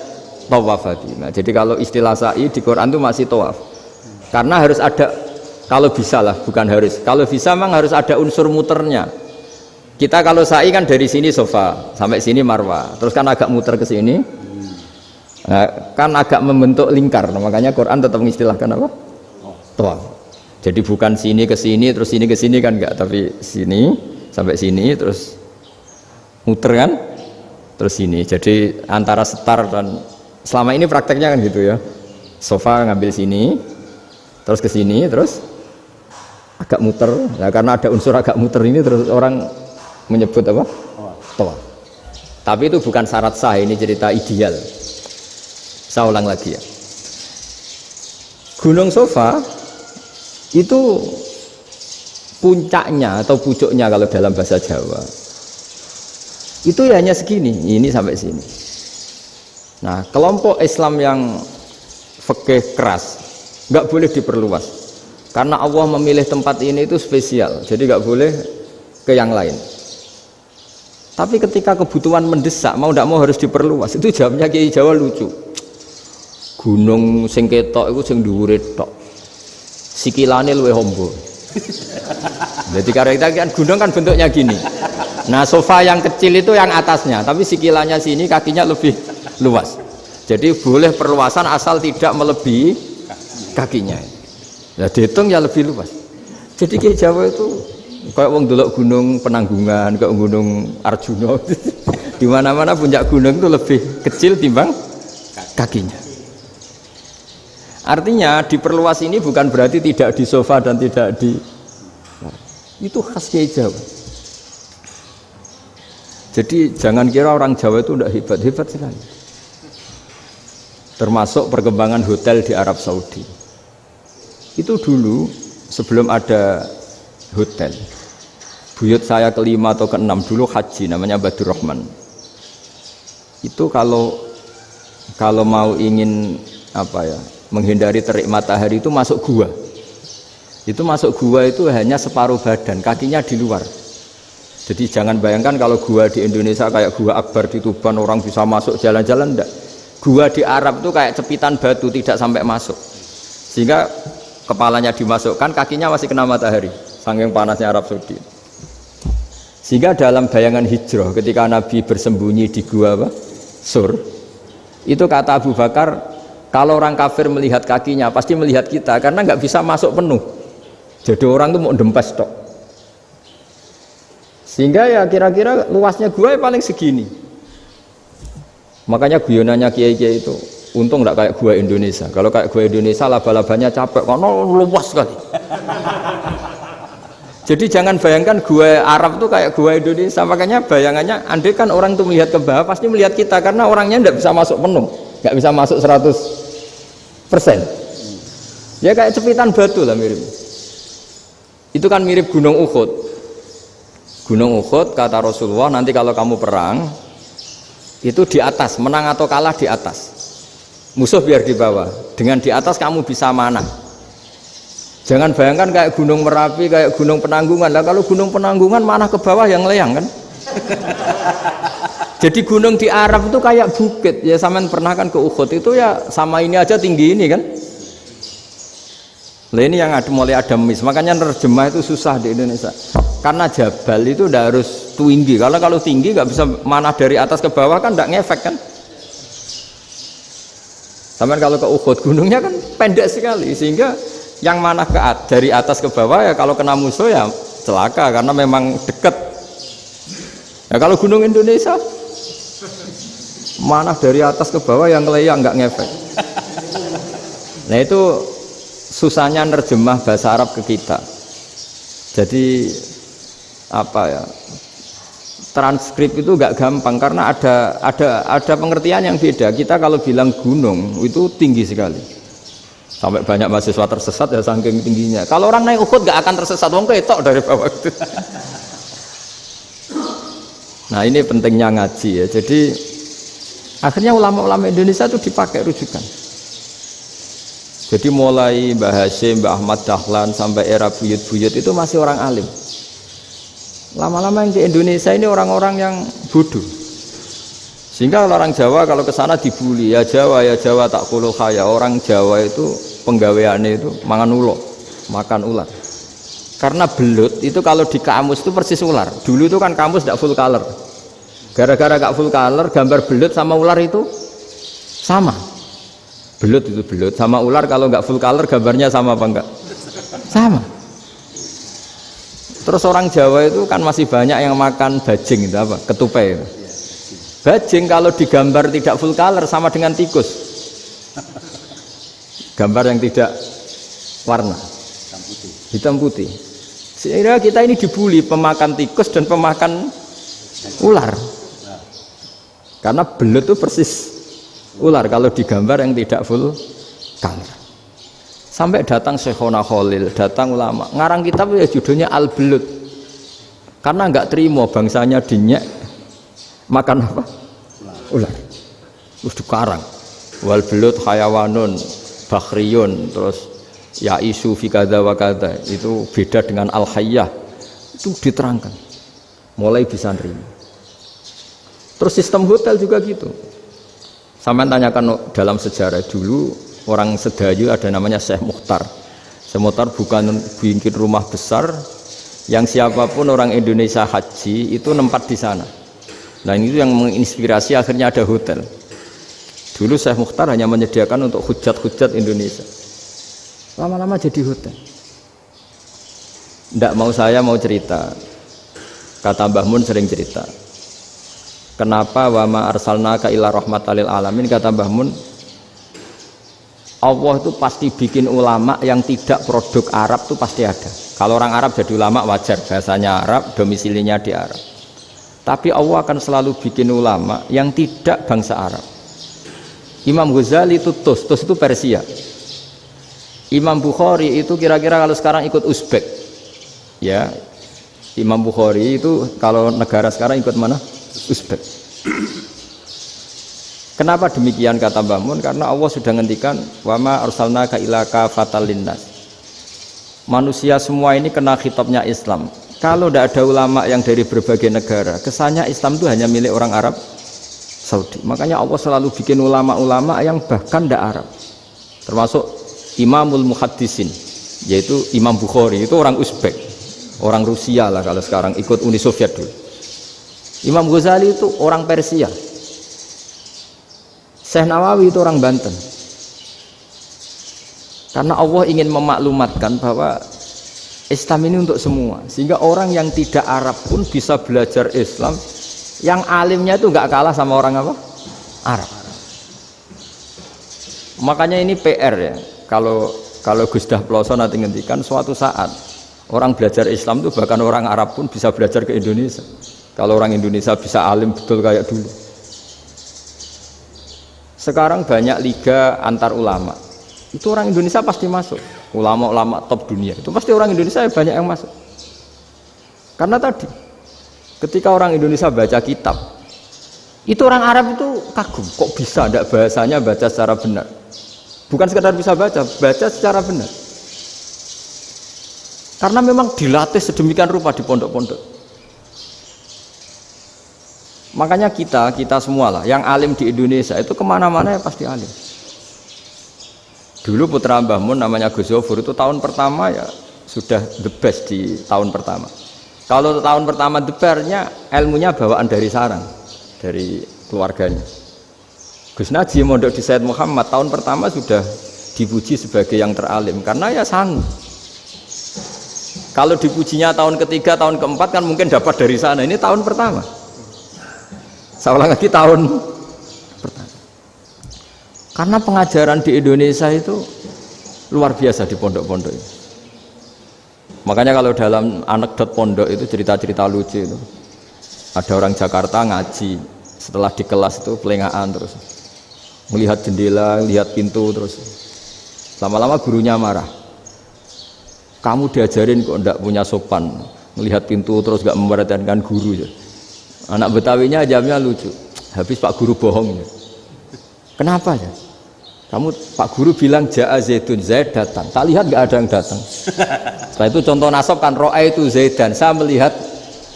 tawafa bima. Jadi kalau istilah sa'i di Quran itu masih tawaf. Karena harus ada, kalau bisa lah, bukan harus. Kalau bisa memang harus ada unsur muternya. Kita kalau sa'i kan dari sini Sofa sampai sini Marwah, terus kan agak muter ke sini. Nah, kan agak membentuk lingkar, nah, makanya Quran tetap mengistilahkan apa? Tawaf. Jadi bukan sini ke sini terus sini ke sini kan enggak, tapi sini sampai sini terus muter kan, terus sini. Jadi antara setar dan selama ini prakteknya kan gitu ya. Sofa ngambil sini, terus ke sini, terus agak muter. Nah, karena ada unsur agak muter ini terus orang menyebut apa? Tawaf. Tapi itu bukan syarat sah, ini cerita ideal. Saya ulang lagi ya. Gunung Sofa itu puncaknya atau pucuknya kalau dalam bahasa Jawa itu ya hanya segini, ini sampai sini. Nah, kelompok Islam yang fikih keras nggak boleh diperluas karena Allah memilih tempat ini itu spesial, jadi nggak boleh ke yang lain. Tapi ketika kebutuhan mendesak, mau tidak mau harus diperluas. Itu jawabnya Kiai Jawa lucu. Gunung sing ketok iku sing dhuwure tok. Sikilane luwih ombo. Jadi karena kita kan gunung kan bentuknya gini. Nah, sofa yang kecil itu yang atasnya, tapi sikilannya sini kakinya lebih luas. Jadi boleh perluasan asal tidak melebihi kakinya. Ya dihitung ya lebih luas. Jadi Kiai Jawa itu kayak wong delok gunung Penanggungan, kayak gunung Arjuna. Di mana-mana puncak gunung itu lebih kecil timbang kakinya. Artinya diperluas ini bukan berarti tidak di sofa dan tidak di, itu khas Kiai Jawa. Jadi jangan kira orang Jawa itu tidak hebat sekali. Termasuk perkembangan hotel di Arab Saudi. Itu dulu sebelum ada hotel. Buyut saya kelima atau keenam dulu haji, namanya Badur Rahman. Itu kalau mau ingin apa ya, menghindari terik matahari itu masuk gua. Itu masuk gua itu hanya separuh badan, kakinya di luar. Jadi jangan bayangkan kalau gua di Indonesia kayak gua Akbar di Tuban orang bisa masuk jalan-jalan, enggak. Gua di Arab itu kayak cepitan batu, tidak sampai masuk. Sehingga kepalanya dimasukkan, kakinya masih kena matahari, saking panasnya Arab Saudi. Sehingga dalam bayangan hijrah ketika Nabi bersembunyi di gua apa? Sur. Itu kata Abu Bakar, kalau orang kafir melihat kakinya pasti melihat kita karena nggak bisa masuk penuh. Jadi orang itu mau dempes tok. Sehingga ya kira-kira luasnya gua ya paling segini. Makanya guyonannya kiai-kiai itu untung nggak kayak gua Indonesia. Kalau kayak gua Indonesia laba-labanya capek karena luas sekali. Jadi jangan bayangkan gua Arab tuh kayak gua Indonesia. Makanya bayangannya andai kan orang itu melihat ke bawah pasti melihat kita karena orangnya nggak bisa masuk penuh, nggak bisa masuk 100%. Ya kayak cepitan batu lah mirip. Itu kan mirip Gunung Uhud. Gunung Uhud kata Rasulullah, nanti kalau kamu perang itu di atas, menang atau kalah di atas, musuh biar di bawah. Dengan di atas kamu bisa manah. Jangan bayangkan kayak Gunung Merapi, kayak Gunung Penanggungan. Lah kalau Gunung Penanggungan manah ke bawah yang leyang kan. Jadi gunung di Arab itu kayak bukit. Ya sampean pernah kan ke Uhud itu ya sama ini aja tinggi ini kan. Lah ini yang ada mulai ada mis, makanya nerjemah itu susah di Indonesia. Karena jabal itu udah harus tinggi. Kalau tinggi nggak bisa manah dari atas ke bawah kan nggak ngefek kan. Sampai kalau ke Uhud gunungnya kan pendek sekali sehingga yang manah dari atas ke bawah ya kalau kena musuh ya celaka karena memang dekat. Ya kalau gunung Indonesia manah dari atas ke bawah yang ngeleyang nggak ngefek. Nah itu susahnya nerjemah bahasa Arab ke kita. Jadi apa ya? Transkrip itu nggak gampang karena ada pengertian yang beda. Kita kalau bilang gunung itu tinggi sekali. Sampai banyak mahasiswa tersesat ya saking tingginya. Kalau orang naik Uhud nggak akan tersesat, wong ketok dari bawah itu. Nah ini pentingnya ngaji ya. Jadi akhirnya ulama-ulama Indonesia itu dipakai rujukan. Jadi mulai Mbah Hasyim, Mbah Ahmad Dahlan sampai era buyut-buyut itu masih orang alim. Lama-lama yang di Indonesia ini orang-orang yang bodoh. Sehingga orang Jawa kalau ke sana dibully, ya Jawa tak kuluh kaya. Orang Jawa itu penggaweannya itu mangan ulo, makan ular. Karena belut itu kalau di kamus itu persis ular. Dulu itu kan kamus tidak full color. Gara-gara gak full color, gambar belut sama ular itu sama. Belut itu belut sama ular kalau nggak full color gambarnya sama apa enggak? Sama. Terus orang Jawa itu kan masih banyak yang makan bajing itu apa? Ketupai itu. Bajing kalau digambar tidak full color sama dengan tikus. Gambar yang tidak warna. Hitam putih. Sehingga kita ini dibully pemakan tikus dan pemakan ular. Karena belut itu persis ular kalau digambar yang tidak full color. Sampai datang Syekhona Khalil, datang ulama ngarang kitab ya judulnya Al-Belut karena nggak terima bangsanya dinyek makan apa? Ular. Terus dikarang wal belut hayawanun bakhriyun, terus ya isu fi kadza wa kadza, itu beda dengan al-hayyah, itu diterangkan mulai bisa nerima. Terus sistem hotel juga gitu. Sampai tanyakan dalam sejarah dulu orang Sedayu ada namanya Syekh Mukhtar. Syekh Mukhtar bukan bikin rumah besar yang siapapun orang Indonesia haji itu nempat di sana. Nah ini yang menginspirasi akhirnya ada hotel. Dulu Syekh Mukhtar hanya menyediakan untuk hujat-hujat Indonesia. Lama-lama jadi hotel. Nggak mau saya mau cerita. Kata Mbah Mun sering cerita. Kenapa wa ma arsalnaka illa rahmatan lil alamin, kata Mbah Mun, Allah itu pasti bikin ulama yang tidak produk Arab itu pasti ada. Kalau orang Arab jadi ulama wajar, bahasanya Arab, domisilinya di Arab. Tapi Allah akan selalu bikin ulama yang tidak bangsa Arab. Imam Ghazali itu Tus itu Persia. Imam Bukhari itu kira-kira kalau sekarang ikut Uzbek. Ya. Imam Bukhari itu kalau negara sekarang ikut mana? Uzbek. Kenapa demikian kata Mbah Mun? Karena Allah sudah ngendikan wama arsalnaka illa kafatal linnas. Manusia semua ini kena khitabnya Islam. Kalau tidak ada ulama yang dari berbagai negara, kesannya Islam itu hanya milik orang Arab Saudi. Makanya Allah selalu bikin ulama-ulama yang bahkan tidak Arab. Termasuk Imamul Muhaddisin, yaitu Imam Bukhari, itu orang Uzbek, orang Rusia lah kalau sekarang, ikut Uni Soviet dulu. Imam Ghazali itu orang Persia. Syekh Nawawi itu orang Banten. Karena Allah ingin memaklumatkan bahwa Islam ini untuk semua, sehingga orang yang tidak Arab pun bisa belajar Islam, yang alimnya itu nggak kalah sama orang apa? Arab. Makanya ini PR ya. Kalau Gus Dah Ploso nanti ngendikan suatu saat orang belajar Islam itu bahkan orang Arab pun bisa belajar ke Indonesia. Kalau orang Indonesia bisa alim betul kayak dulu. Sekarang banyak liga antar ulama. Itu orang Indonesia pasti masuk. Ulama-ulama top dunia itu pasti orang Indonesia banyak yang masuk. Karena tadi ketika orang Indonesia baca kitab, itu orang Arab itu kagum, kok bisa tidak bahasanya baca secara benar. Bukan sekedar bisa baca secara benar. Karena memang dilatih sedemikian rupa di pondok-pondok. Makanya kita semua lah yang alim di Indonesia itu kemana-mana ya pasti alim. Dulu putra Mbah Mun namanya Gus Zofur itu tahun pertama ya sudah the best di tahun pertama. Kalau tahun pertama the bestnya ilmunya bawaan dari sarang, dari keluarganya. Gus Najib mondok di Said Muhammad tahun pertama sudah dipuji sebagai yang teralim karena ya sanggup. Kalau dipujinya tahun ketiga, tahun keempat kan mungkin dapat dari sana. Ini tahun pertama. Saya ulang lagi tahun pertama. Karena pengajaran di Indonesia itu luar biasa di pondok-pondok ini. Makanya kalau dalam anekdot pondok itu cerita-cerita lucu itu. Ada orang Jakarta ngaji, setelah di kelas itu pelengahan terus. Melihat jendela, lihat pintu terus. Lama-lama gurunya marah. Kamu diajarin kok enggak punya sopan. Melihat pintu terus enggak memperhatikan guru. Anak Betawinya jawabnya lucu. Habis Pak Guru bohong. Kenapa ya? Kamu Pak Guru bilang Ja'a Zaidun, Zaid datang. Tak lihat enggak ada yang datang. Setelah itu contoh nasab kan ro'a itu Zaidan. Saya melihat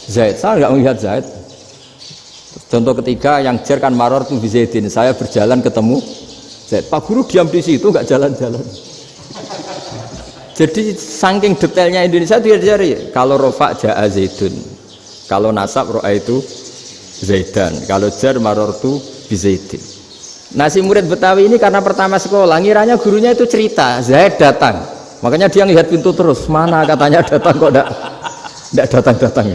Zaid, saya enggak melihat Zaid. Contoh ketiga yang jar kan maror tu Zaidin. Saya berjalan ketemu Zaid. Pak Guru diam di situ enggak jalan-jalan. Jadi saking detailnya Indonesia itu diajari. Kalau rofa Ja'a Zaidun. Kalau nasab ro'a itu Zaidan. Kalau jar maror tu Zaidin. Nah si murid Betawi ini karena pertama sekolah ngiranya gurunya itu cerita Zaid datang, makanya dia lihat pintu terus mana katanya datang kok enggak datang-datang.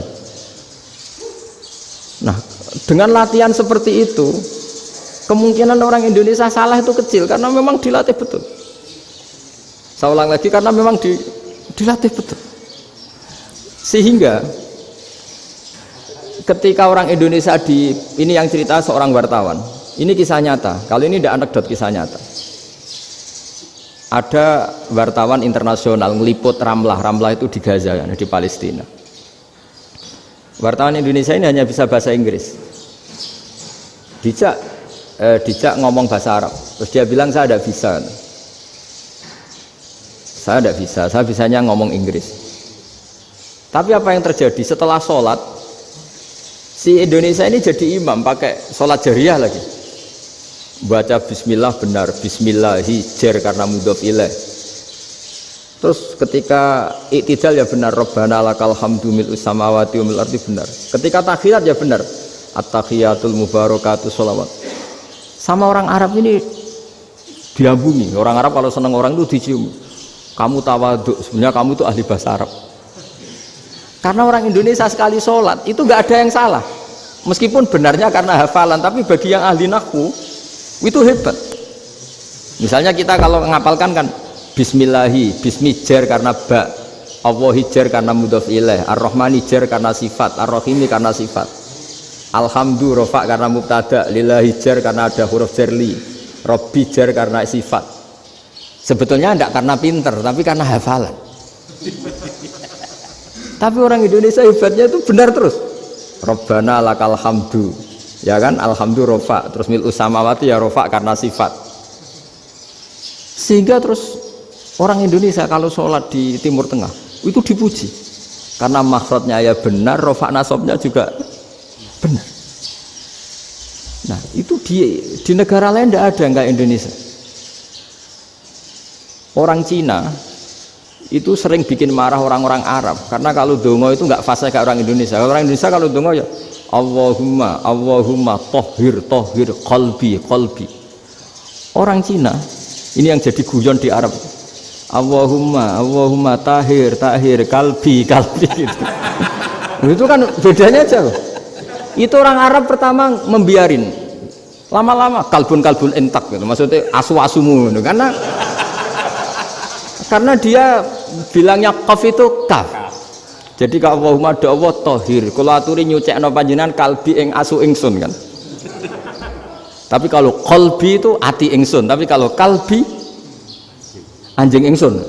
Nah dengan latihan seperti itu kemungkinan orang Indonesia salah itu kecil karena memang dilatih betul. Saya ulang lagi karena memang dilatih betul sehingga ketika orang Indonesia ini yang cerita seorang wartawan. Ini kisah nyata, kalau ini tidak anekdot, kisah nyata. Ada wartawan internasional meliput Ramlah itu di Gaza, di Palestina. Wartawan Indonesia ini hanya bisa bahasa Inggris. Dijak ngomong bahasa Arab, terus dia bilang saya tidak bisa. Saya bisanya ngomong Inggris. Tapi apa yang terjadi setelah sholat, si Indonesia ini jadi imam pakai sholat jariah lagi. Baca bismillah benar, bismillahi jar karena mudhof ilaih. Terus ketika iktidal ya benar, Rabbana lakal hamdu mil'us samawati wa mil'ul ardi benar. Ketika tahiyat ya benar, at-tahiyatul mubarakatuh sholawat. Sama orang Arab ini diambungi. Orang Arab kalau senang orang itu dicium. Kamu tawaduk, sebenarnya kamu itu ahli bahasa Arab. Karena orang Indonesia sekali sholat itu nggak ada yang salah. Meskipun benarnya karena hafalan, tapi bagi yang ahli nahwu itu hebat. Misalnya kita kalau ngapalkan kan bismillahi, bismi jar karena ba, Allahi jar karena mudhof ilaih, ar-rahmani jar karena sifat, ar-rahimi karena sifat, alhamdu rofa karena mubtada, lillahi jar karena ada huruf jarli, robbi jar karena sifat. Sebetulnya tidak karena pinter tapi karena hafalan. Tapi orang Indonesia hebatnya itu benar terus. Rabbana lakal hamdu, ya kan, alhamdu rofa, terus mil'us samawati ya rofa karena sifat. Sehingga terus orang Indonesia kalau sholat di Timur Tengah itu dipuji karena makhrajnya ya benar, rofa nasabnya juga benar. Nah itu di negara lain tidak ada nggak Indonesia. Orang Cina itu sering bikin marah orang-orang Arab karena kalau dongo itu nggak fasih kayak orang Indonesia. Orang Indonesia kalau dongo ya Allahumma tohir qalbi. Orang Cina ini yang jadi guyon di Arab. Allahumma tahir kalbi gitu. Itu kan bedanya jauh. Itu orang Arab pertama membiarin, lama-lama kalbun entak gitu. Maksudnya asu-asumu gitu. Karena dia bilangnya qaf itu kaf. Jadi kalau Allahumma do Allah tohir, kalau aturi nyucekno panjenengan kalbi ing asu ingsun kan. Tapi kalau qalbi itu ati ingsun, tapi kalau kalbi anjing ingsun.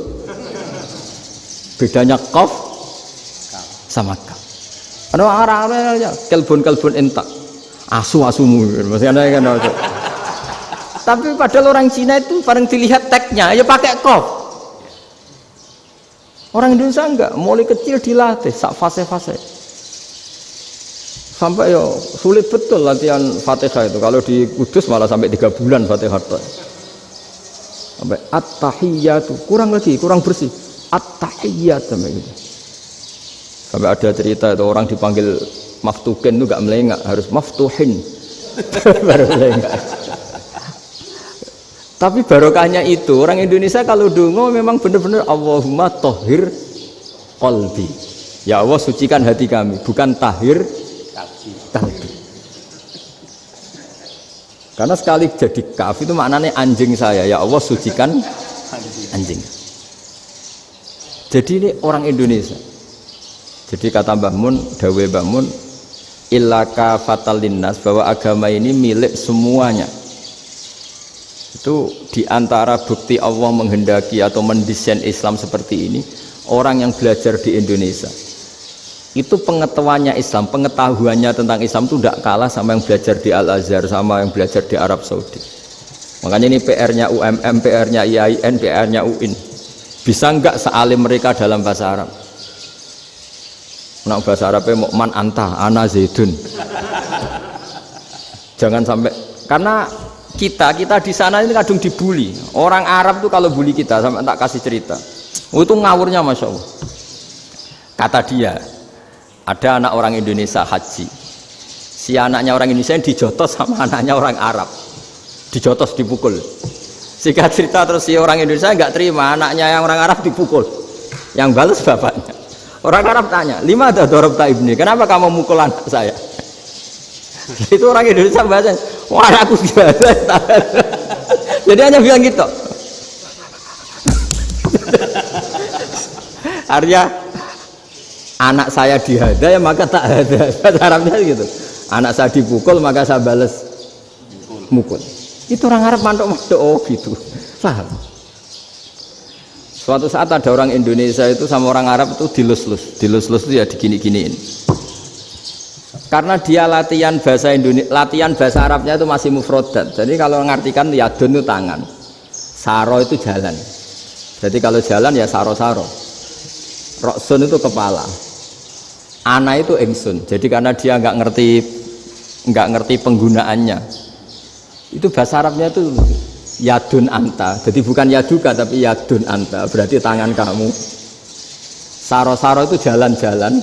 Bedanya qaf sama kaf. Ana orang-orang ya kalbun entak. Asu-asumu maksudnya kan. Tapi padahal orang Cina itu paling dilihat teksnya ya pakai qaf. Orang Indonesia enggak, mulai kecil dilatih sak fase-fase. Sampai ya sulit betul latihan Fatihah itu. Kalau di Kudus malah sampai 3 bulan Fatihah. Sampai at-tahiyyatu, kurang lagi, kurang bersih. At-tahiyyat sampai gitu. Sampai ada cerita itu orang dipanggil maftuhin itu gak melengak, harus maftuhin. Baru melengak. Tapi barokahnya itu orang Indonesia kalau dongo memang benar-benar Allahumma tahhir qalbi. Ya Allah sucikan hati kami, bukan tahhir kalbi. Karena sekali jadi kaf itu maknanya anjing saya, ya Allah sucikan anjing. Jadi ini orang Indonesia. Jadi kata Mbah Mun, dawe Mbah Mun, illaka fatal linnas, bahwa agama ini milik semuanya. Itu diantara bukti Allah menghendaki atau mendesain Islam seperti ini, orang yang belajar di Indonesia itu pengetahuannya Islam, pengetahuannya tentang Islam itu tidak kalah sama yang belajar di Al-Azhar, sama yang belajar di Arab Saudi. Makanya ini PR-nya UMM, PR-nya IAIN, PR-nya UIN. Bisa enggak sealim mereka dalam bahasa Arab? Nah, bahasa Arabnya man anta, ana zaidun. Jangan sampai, karena kita di sana ini kadung dibully. Orang Arab tuh kalau bully kita, sampai tak kasih cerita. Oh, itu ngawurnya Masya Allah. Kata dia, ada anak orang Indonesia haji. Si anaknya orang Indonesia yang dijotos sama anaknya orang Arab. Dijotos, dipukul. Singkat cerita terus si orang Indonesia nggak terima, anaknya yang orang Arab dipukul. Yang balas bapaknya. Orang Arab tanya, lima ada dorobta ibni, kenapa kamu mukul anak saya? Itu orang Indonesia bahasa, wah aku biasa. Jadi hanya bilang gitu. Artinya anak saya dihada ya maka tak ada. Bahasa Arabnya gitu. Anak saya dipukul maka saya balas mukul. Itu orang Arab mantuk-mantuk, oh gitu. Paham? Suatu saat ada orang Indonesia itu sama orang Arab itu dilus-lus itu ya digini-giniin. Karena dia latihan bahasa Indonesia, latihan bahasa Arabnya itu masih mufrodat. Jadi kalau ngartikan yadun itu tangan, saro itu jalan. Jadi kalau jalan ya saro-saro. Roksun itu kepala, ana itu ingsun. Jadi karena dia nggak ngerti penggunaannya, itu bahasa Arabnya itu yadun anta. Jadi bukan yaduka tapi yadun anta, berarti tangan kamu. Saro-saro itu jalan-jalan.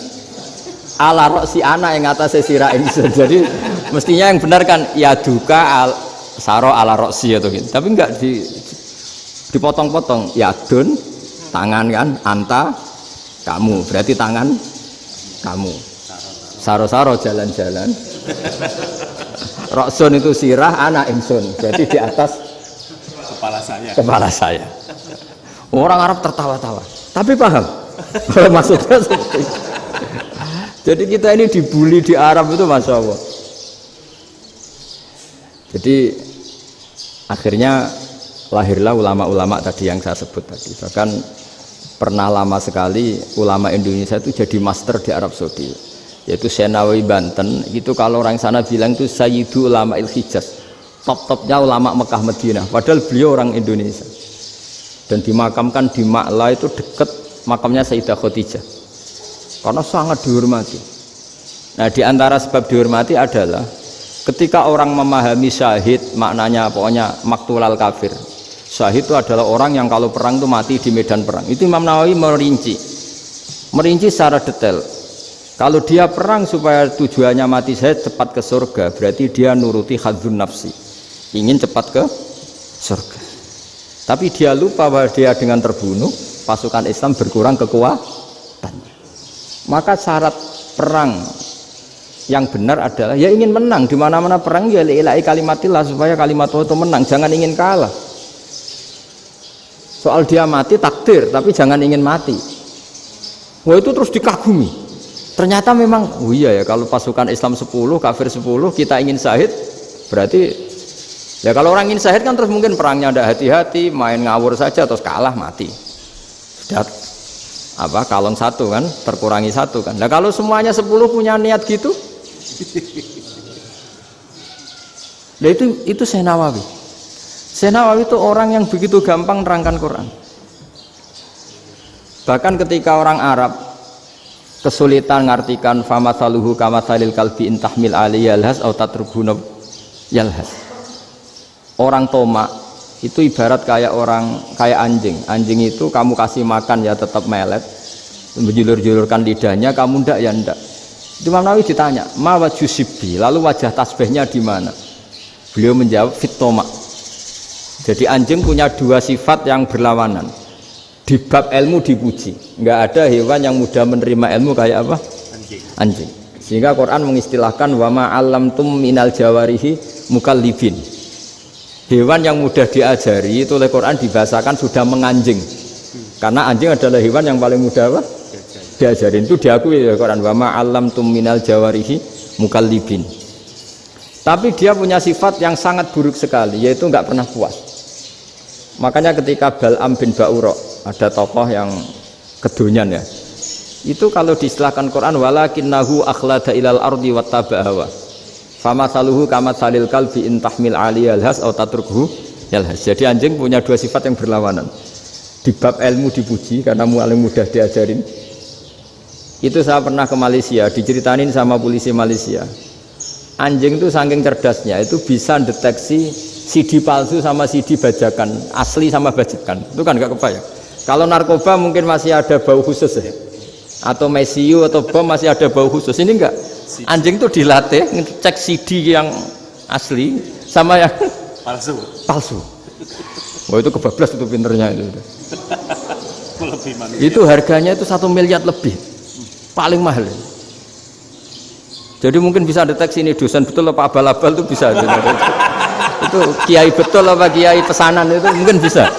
Ala roksi ana yang atasnya sirah ingsun. Jadi mestinya yang benar kan yaduka saro ala roksi atau gitu. Tapi enggak dipotong-potong. Yadun tangan kan, anta kamu, berarti tangan kamu. Saro-saro jalan-jalan. Roksun itu sirah, anak ingsun. Jadi di atas kepala saya. Orang Arab tertawa-tawa. Tapi paham? Maksudnya seperti itu. Jadi kita ini dibully di Arab itu Masya Allah. Jadi akhirnya lahirlah ulama-ulama tadi yang saya sebut tadi. Bahkan pernah lama sekali ulama Indonesia itu jadi master di Arab Saudi, yaitu Senawi Banten. Itu kalau orang sana bilang itu Sayyidu Ulama Il-Hijaz, top-topnya ulama Mekah Madinah, padahal beliau orang Indonesia. Dan dimakamkan di Ma'la itu dekat makamnya Sayyidah Khadijah, karena sangat dihormati. Nah, di antara sebab dihormati adalah ketika orang memahami syahid, maknanya pokoknya maktulal kafir. Syahid itu adalah orang yang kalau perang itu mati di medan perang. Itu Imam Nawawi merinci secara detail. Kalau dia perang supaya tujuannya mati syahid cepat ke surga, berarti dia nuruti hadzun nafsi, ingin cepat ke surga. Tapi dia lupa bahwa dia dengan terbunuh pasukan Islam berkurang kekuatan. Maka syarat perang yang benar adalah ya ingin menang. Di mana-mana perang ya ilahi kalimatillah, supaya kalimat Allah itu menang, jangan ingin kalah. Soal dia mati takdir, tapi jangan ingin mati. Wah, itu terus dikagumi. Ternyata memang, oh iya ya, kalau pasukan Islam 10, kafir 10, kita ingin syahid, berarti ya kalau orang ingin syahid kan terus mungkin perangnya ada hati-hati, main ngawur saja terus kalah mati. Sudah apa kalon satu kan, terkurangi satu kan. Nah kalau semuanya 10 punya niat gitu, nah itu Syekh Nawawi. Syekh Nawawi itu orang yang begitu gampang nerangkan Quran. Bahkan ketika orang Arab kesulitan ngartikan famathaluhu kamathalil kalbi intahmil alaihi yalhas atau tatrukuna yalhas. Orang tomak itu ibarat kayak anjing. Anjing itu kamu kasih makan ya tetap melet, menjulur-julurkan lidahnya, kamu ndak ya ndak. Imam Nawawi ditanya, ma wajhu sibbi, lalu wajah tasbihnya di mana? Beliau menjawab fitoma. Jadi anjing punya dua sifat yang berlawanan. Di bab ilmu dipuji, nggak ada hewan yang mudah menerima ilmu kayak apa? Anjing. Sehingga Quran mengistilahkan wama alamtum minal jawarihi mukallibin. Hewan yang mudah diajari itu oleh Quran dibahasakan sudah menganjing. Karena anjing adalah hewan yang paling mudah apa? Diajarin. Itu diakui oleh Quran wama alamtum minal jawarihi mukallibin. Tapi dia punya sifat yang sangat buruk sekali, yaitu nggak pernah puas. Makanya ketika Bal'am bin Ba'ura, ada tokoh yang kedonyan ya, itu kalau diistilahkan Quran walakinnahu akhlada ilal ardi wattaba'a hawa famasaluhu kamatsalil kalbi in tahmil 'alaihi yalhas aw tatrukhu yalhas. Jadi anjing punya dua sifat yang berlawanan. Di bab ilmu dipuji karena paling mudah diajarin. Itu saya pernah ke Malaysia, diceritain sama polisi Malaysia. Anjing itu saking cerdasnya itu bisa deteksi CD palsu sama CD bajakan, asli sama bajakan. Itu kan nggak kebayang. Kalau narkoba mungkin masih ada bau khusus ya, atau mesiu atau bom masih ada bau khusus. Ini enggak. Anjing itu dilatih ngecek CD yang asli sama yang palsu. Oh itu kebablas itu pinternya itu. Itu harganya itu 1 miliar lebih, paling mahal. Jadi mungkin bisa deteksi ini dosen betul apa abal-abal itu bisa. Itu kiai betul apa kiai pesanan itu mungkin bisa.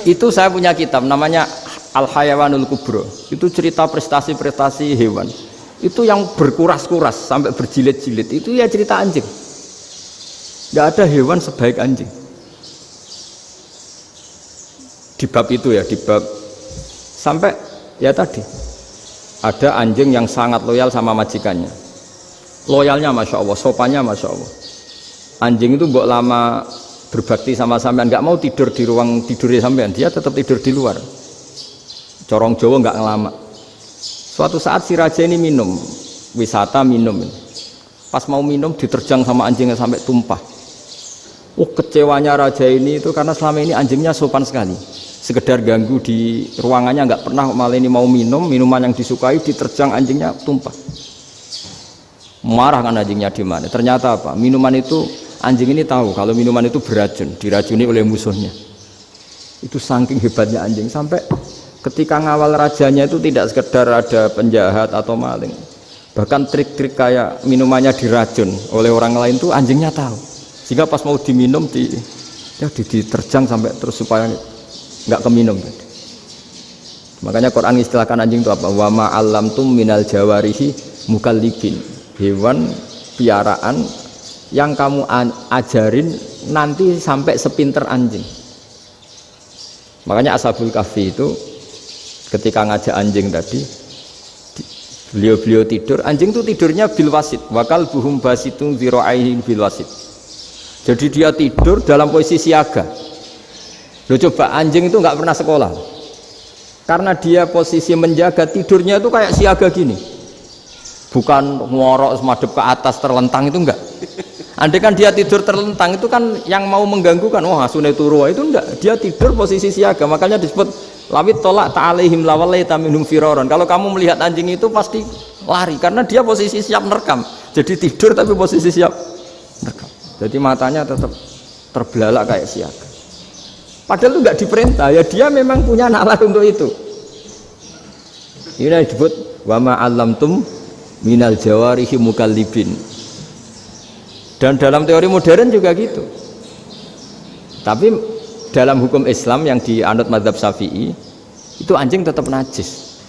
Itu saya punya kitab namanya Al-Hayawanul Kubro. Itu cerita prestasi-prestasi hewan. Itu yang berkuras-kuras sampai berjilid-jilid. Itu ya cerita anjing. Nggak ada hewan sebaik anjing. Di bab itu ya, di bab sampai ya tadi. Ada anjing yang sangat loyal sama majikannya. Loyalnya Masya Allah, sopannya Masya Allah. Anjing itu mbok lama berbakti sama sampean, nggak mau tidur di ruang tidurnya sampean, dia tetap tidur di luar. Corong Jawa nggak ngelama. Suatu saat si raja ini minum, wisata minum. Pas mau minum diterjang sama anjingnya sampai tumpah. Kecewanya raja ini itu karena selama ini anjingnya sopan sekali. Sekedar ganggu di ruangannya nggak pernah, malah ini mau minum minuman yang disukai diterjang anjingnya tumpah. Marah kan anjingnya di mana? Ternyata apa? Minuman itu anjing ini tahu kalau minuman itu beracun, diracuni oleh musuhnya. Itu saking hebatnya anjing sampai ketika ngawal rajanya itu tidak sekedar ada penjahat atau maling, bahkan trik-trik kayak minumannya diracun oleh orang lain tuh anjingnya tahu. Sehingga pas mau diminum diterjang sampai terus supaya nggak keminum. Makanya Quran istilahkan anjing itu apa? Wa ma 'allamtum minal jawarihi mukallibin. Hewan piaraan yang kamu ajarin nanti sampai sepinter anjing. Makanya Ashabul Kahfi itu ketika ngajak anjing tadi, beliau tidur, anjing itu tidurnya bil wasit, wakal buhum basitun zira'aihi bil wasit. Jadi dia tidur dalam posisi siaga. Loh coba anjing itu nggak pernah sekolah, karena dia posisi menjaga, tidurnya itu kayak siaga gini, bukan ngorok semadep ke atas terlentang, itu enggak. Andai kan dia tidur terlentang itu kan yang mau mengganggu kan, wah asune turu, itu enggak. Dia tidur posisi siaga, makanya disebut lawit tolak ta'alaihim lawalaita minhum firaron. Kalau kamu melihat anjing itu pasti lari, karena dia posisi siap merekam. Jadi tidur tapi posisi siap merekam. Jadi matanya tetap terbelalak kayak siaga. Padahal itu enggak diperintah, ya dia memang punya nalar untuk itu. Ini disebut wa ma 'allamtum minal jawarihi mukallibin. Dan dalam teori modern juga gitu. Tapi dalam hukum Islam yang dianut mazhab Syafi'i itu anjing tetap najis.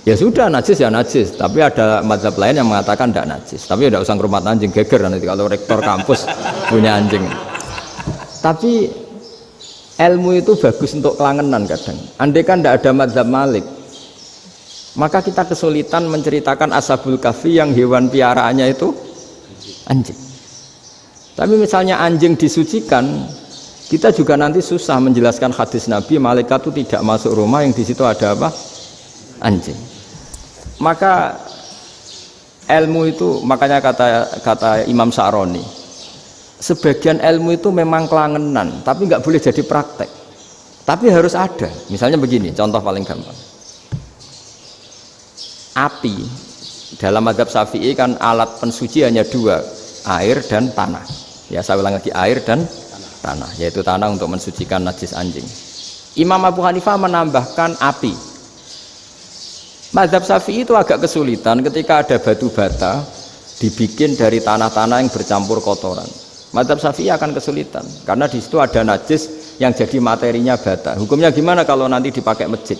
Ya sudah najis ya najis, tapi ada mazhab lain yang mengatakan tidak najis. Tapi tidak usah ngurmat anjing, geger nanti kalau rektor kampus punya anjing. Tapi ilmu itu bagus untuk kelangenan kadang. Andai kan tidak ada mazhab Malik, maka kita kesulitan menceritakan Ashabul Kahfi yang hewan piaraannya itu anjing. Tapi misalnya anjing disucikan, kita juga nanti susah menjelaskan hadis Nabi malaikat itu tidak masuk rumah yang di situ ada apa? Anjing. Maka ilmu itu makanya kata Imam Sa'roni, sebagian ilmu itu memang kelangenan, tapi nggak boleh jadi praktek. Tapi harus ada. Misalnya begini, contoh paling gampang. Api dalam mazhab Syafi'i kan alat pensuci hanya dua, air dan tanah. Ya saya ulang lagi, air dan tanah, yaitu tanah untuk mensucikan najis anjing. Imam Abu Hanifah menambahkan api. Mazhab Syafi'i itu agak kesulitan ketika ada batu bata dibikin dari tanah-tanah yang bercampur kotoran. Mazhab Syafi'i akan kesulitan karena di situ ada najis yang jadi materinya bata. Hukumnya gimana kalau nanti dipakai masjid?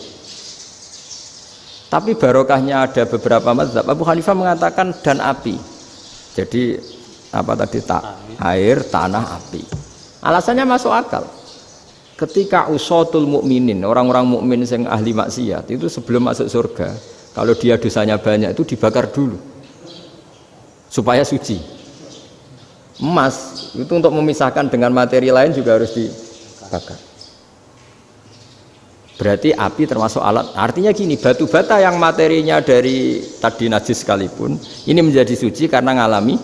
Tapi barokahnya ada beberapa mazhab. Abu Hanifah mengatakan dan api. Jadi apa tadi, air, tanah, api. Alasannya masuk akal. Ketika usatul mukminin, orang-orang mukmin yang ahli maksiat itu sebelum masuk surga, kalau dia dosanya banyak itu dibakar dulu supaya suci. Emas itu untuk memisahkan dengan materi lain juga harus dibakar. Berarti api termasuk alat. Artinya gini, batu bata yang materinya dari tadi najis sekalipun ini menjadi suci karena ngalami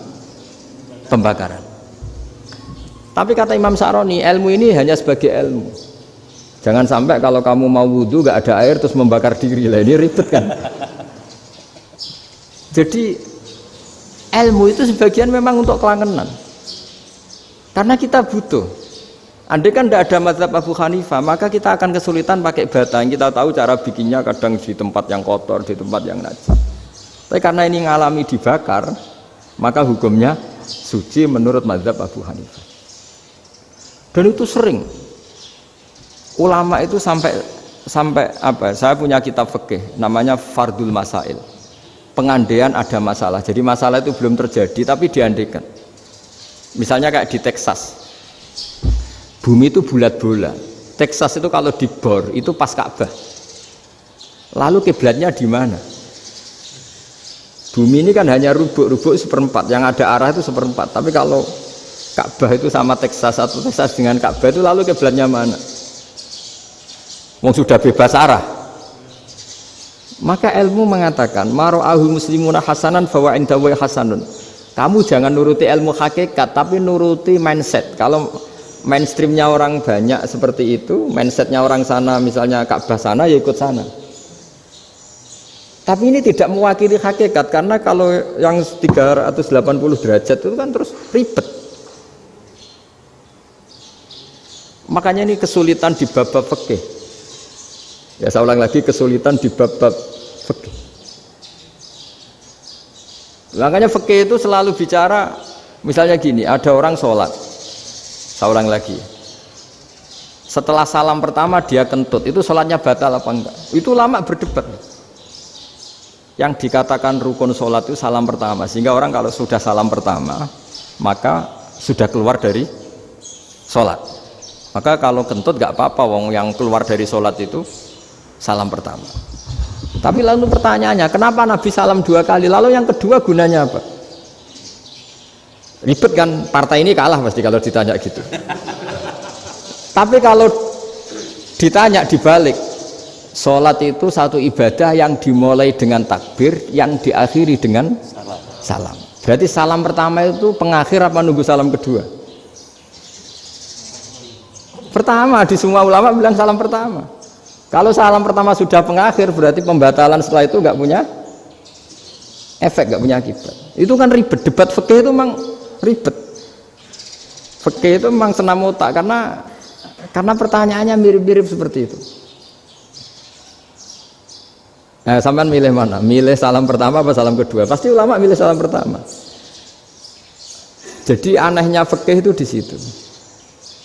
pembakaran. Tapi kata Imam Sa'roni, ilmu ini hanya sebagai ilmu. Jangan sampai kalau kamu mau wudhu gak ada air terus membakar diri lah, ini ribet kan. Jadi ilmu itu sebagian memang untuk kelangenan. Karena kita butuh. Andai kan tidak ada mazhab Abu Hanifah, maka kita akan kesulitan pakai bata. Yang kita tahu cara bikinnya kadang di tempat yang kotor, di tempat yang najis. Tapi karena ini ngalami dibakar, maka hukumnya suci menurut mazhab Abu Hanifah. Dan itu sering ulama itu sampai apa? Saya punya kitab fikih namanya Fardul Masail. Pengandaian ada masalah. Jadi masalah itu belum terjadi tapi diandaikan. Misalnya kayak di Texas. Bumi itu bulat-bulat. Texas itu kalau dibor itu pas Ka'bah. Lalu kiblatnya di mana? Bumi ini kan hanya rubuk-rubuk seperempat, yang ada arah itu seperempat. Tapi kalau Ka'bah itu sama Texas atau Texas dengan Ka'bah itu lalu kiblatnya mana? Wong sudah bebas arah. Maka ilmu mengatakan mara'ahu muslimuna hasanan fawa indahu hasanun. Kamu jangan nuruti ilmu hakikat tapi nuruti mindset. Kalau mainstreamnya orang banyak seperti itu, mindsetnya orang sana misalnya Ka'bah sana ya ikut sana. Tapi ini tidak mewakili hakikat karena kalau yang 380 derajat itu kan terus ribet. Makanya ini kesulitan di bab-bab fikih. Ya saya ulang lagi, kesulitan di bab-bab fikih. Makanya fikih itu selalu bicara misalnya gini, ada orang sholat. Saya ulang lagi. Setelah salam pertama dia kentut, itu sholatnya batal apa enggak? Itu lama berdebat. Yang dikatakan rukun sholat itu salam pertama, sehingga orang kalau sudah salam pertama maka sudah keluar dari sholat. Maka kalau kentut gak apa-apa, wong yang keluar dari sholat itu salam pertama. Tapi lalu pertanyaannya, kenapa Nabi salam 2 kali? Lalu yang kedua gunanya apa? Ribet kan, partai ini kalah pasti kalau ditanya gitu. Tapi kalau ditanya dibalik, sholat itu satu ibadah yang dimulai dengan takbir, yang diakhiri dengan salam. Berarti salam pertama itu pengakhir apa nunggu salam kedua? Pertama, di semua ulama bilang salam pertama. Kalau salam pertama sudah pengakhir berarti pembatalan setelah itu nggak punya efek, nggak punya akibat. Itu kan ribet, debat fikih itu memang ribet. Fikih itu memang senam otak karena pertanyaannya mirip-mirip seperti itu. Nah, sampean milih mana? Milih salam pertama apa salam kedua? Pasti ulama milih salam pertama. Jadi anehnya fikih itu di situ.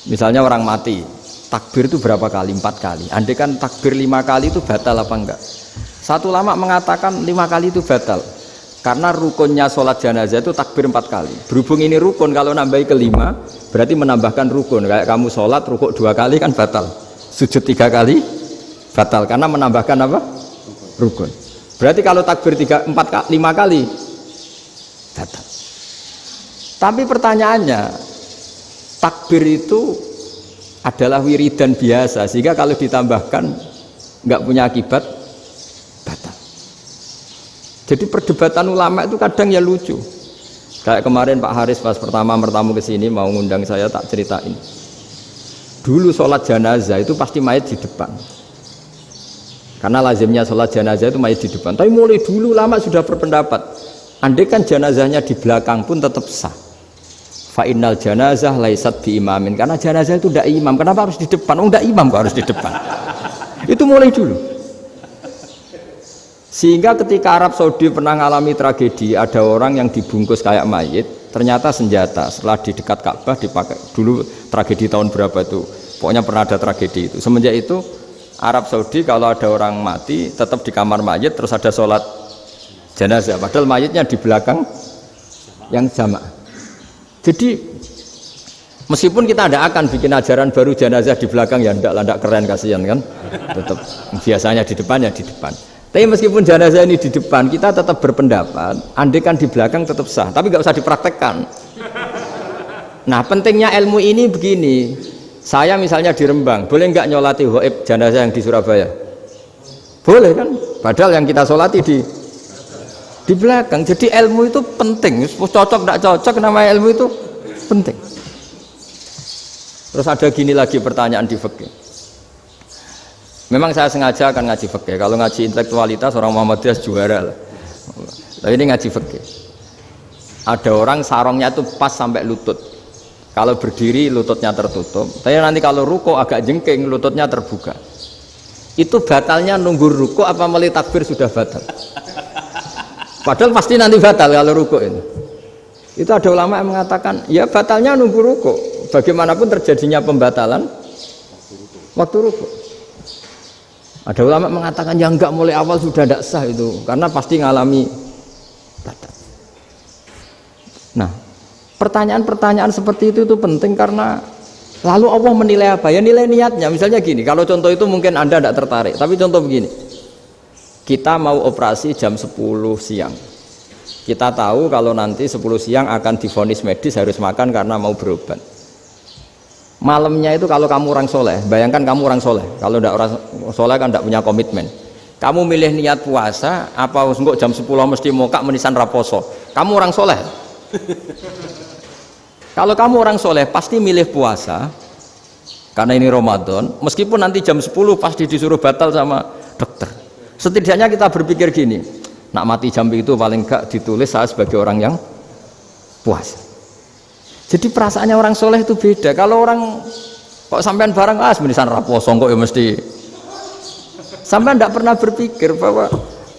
Misalnya orang mati, takbir itu berapa kali? 4 kali. Andai kan takbir 5 kali itu batal apa enggak? Satu ulama mengatakan 5 kali itu batal. Karena rukunnya sholat jenazah itu takbir 4 kali. Berhubung ini rukun, kalau nambahi ke 5 berarti menambahkan rukun. Kayak kamu sholat rukuk 2 kali kan batal. Sujud 3 kali batal karena menambahkan apa? Rukun. Berarti kalau takbir 5 kali batal. Tapi pertanyaannya, takbir itu adalah wiridan biasa sehingga kalau ditambahkan nggak punya akibat batal. Jadi perdebatan ulama itu kadang ya lucu. Kayak kemarin Pak Haris pas pertama bertamu ke sini mau ngundang saya, tak ceritain. Dulu sholat jenazah itu pasti mayat di depan. Karena lazimnya sholat jenazah itu mayat di depan. Tapi mulai dulu ulama sudah berpendapat, andai kan jenazahnya di belakang pun tetap sah. Fa innal janazah laisat bi imamin. Karena jenazah itu tidak imam. Kenapa harus di depan? Oh, tidak imam kok harus di depan. Itu mulai dulu. Sehingga ketika Arab Saudi pernah mengalami tragedi, ada orang yang dibungkus kayak mayit, ternyata senjata. Setelah di dekat Ka'bah dipakai. Dulu tragedi tahun berapa itu? Pokoknya pernah ada tragedi itu. Semenjak itu Arab Saudi kalau ada orang mati tetap di kamar mayit, terus ada sholat jenazah. Padahal mayitnya di belakang yang jamaah. Jadi meskipun kita tidak akan bikin ajaran baru jenazah di belakang, ya tidak keren, kasihan kan. Tetap biasanya di depan ya di depan. Tapi meskipun jenazah ini di depan, kita tetap berpendapat andai kan di belakang tetap sah, tapi nggak usah dipraktekkan. Nah pentingnya ilmu ini begini, saya misalnya di Rembang, boleh nggak nyolati ghaib jenazah yang di Surabaya? Boleh kan? Padahal yang kita solati di belakang. Jadi ilmu itu penting, cocok tidak cocok, nama ilmu itu penting. Terus ada gini lagi pertanyaan di fikih. Memang saya sengaja akan ngaji fikih. Kalau ngaji intelektualitas orang Muhammadiyah juara lah. Tapi ini ngaji fikih. Ada orang sarongnya itu pas sampai lutut. Kalau berdiri lututnya tertutup. Tapi nanti kalau ruko agak jengking lututnya terbuka. Itu batalnya nunggu ruko apa mulai takbir sudah batal? Padahal pasti nanti batal kalau ruko ini. Itu ada ulama yang mengatakan ya batalnya nunggu ruko. Bagaimanapun terjadinya pembatalan waktu ruko. Ada ulama mengatakan yang enggak mulai awal sudah tidak sah itu karena pasti ngalami batal. Nah, pertanyaan-pertanyaan seperti itu penting karena lalu Allah menilai apa? Ya nilai niatnya. Misalnya gini, kalau contoh itu mungkin Anda tidak tertarik, tapi contoh begini. Kita mau operasi jam 10 siang. Kita tahu kalau nanti 10 siang akan divonis medis harus makan karena mau berobat. Malamnya itu kalau kamu orang soleh, bayangkan kamu orang soleh. Kalau tidak orang soleh kan tidak punya komitmen. Kamu milih niat puasa, apa enggak jam 10 mesti mokak menisan raposo. Kamu orang soleh. Kalau kamu orang soleh pasti milih puasa, karena ini Ramadan. Meskipun nanti jam 10 pasti disuruh batal sama dokter. Setidaknya kita berpikir gini, nak mati jam itu paling enggak ditulis saya sebagai orang yang puasa. Jadi perasaannya orang soleh itu beda. Kalau orang kok sampean barang menisan raposo kok ya mesti. Sampean tidak pernah berpikir bahwa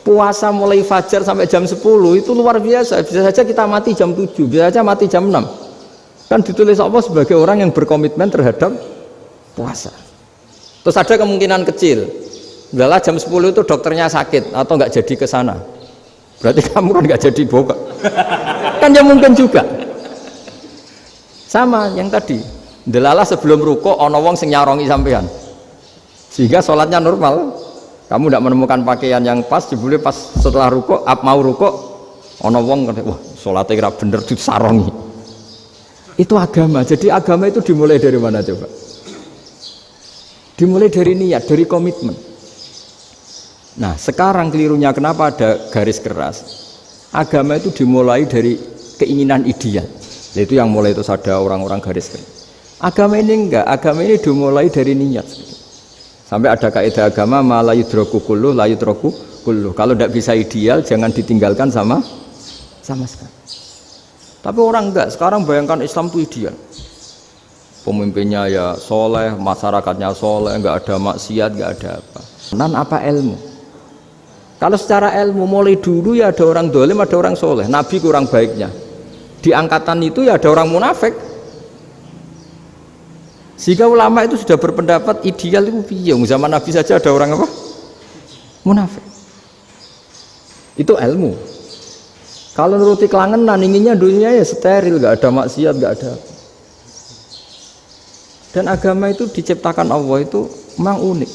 puasa mulai fajar sampai jam 10 itu luar biasa. Bisa saja kita mati jam 7, bisa saja mati jam 6. Kan ditulis Allah sebagai orang yang berkomitmen terhadap puasa. Terus ada kemungkinan kecil. Udahlah jam 10 itu dokternya sakit atau nggak jadi ke sana. Berarti kamu kan nggak jadi buka. Kan ya mungkin juga. Sama yang tadi, delalah sebelum ruko ono wong sing nyarongi sampean, sehingga sholatnya normal. Kamu tidak menemukan pakaian yang pas, jebule pas setelah ruko, mau ruko, ono wong wah sholatnya kira bener disarongi. Itu agama. Jadi agama itu dimulai dari mana coba? Dimulai dari niat, dari komitmen. Nah sekarang kelirunya kenapa ada garis keras? Agama itu dimulai dari keinginan ideal. Itu yang mulai itu ada orang-orang garis keras. Agama ini enggak, agama ini dimulai dari niat. Sampai ada kaidah agama la yudraku kulluh la yudraku kulluh. Kalau tidak bisa ideal jangan ditinggalkan sama sekali. Tapi orang enggak, sekarang bayangkan Islam itu ideal. Pemimpinnya ya soleh, masyarakatnya soleh, enggak ada maksiat, enggak ada apa. Nan apa ilmu? Kalau secara ilmu mulai dulu ya ada orang dolim, ada orang soleh. Nabi kurang baiknya. Di angkatan itu ya ada orang munafik. Sehingga ulama itu sudah berpendapat ideal itu piye? Zaman Nabi saja ada orang apa? Munafik. Itu ilmu. Kalau nuruti kelangenan inginnya dunia ya steril, nggak ada maksiat, nggak ada. Dan agama itu diciptakan Allah itu memang unik.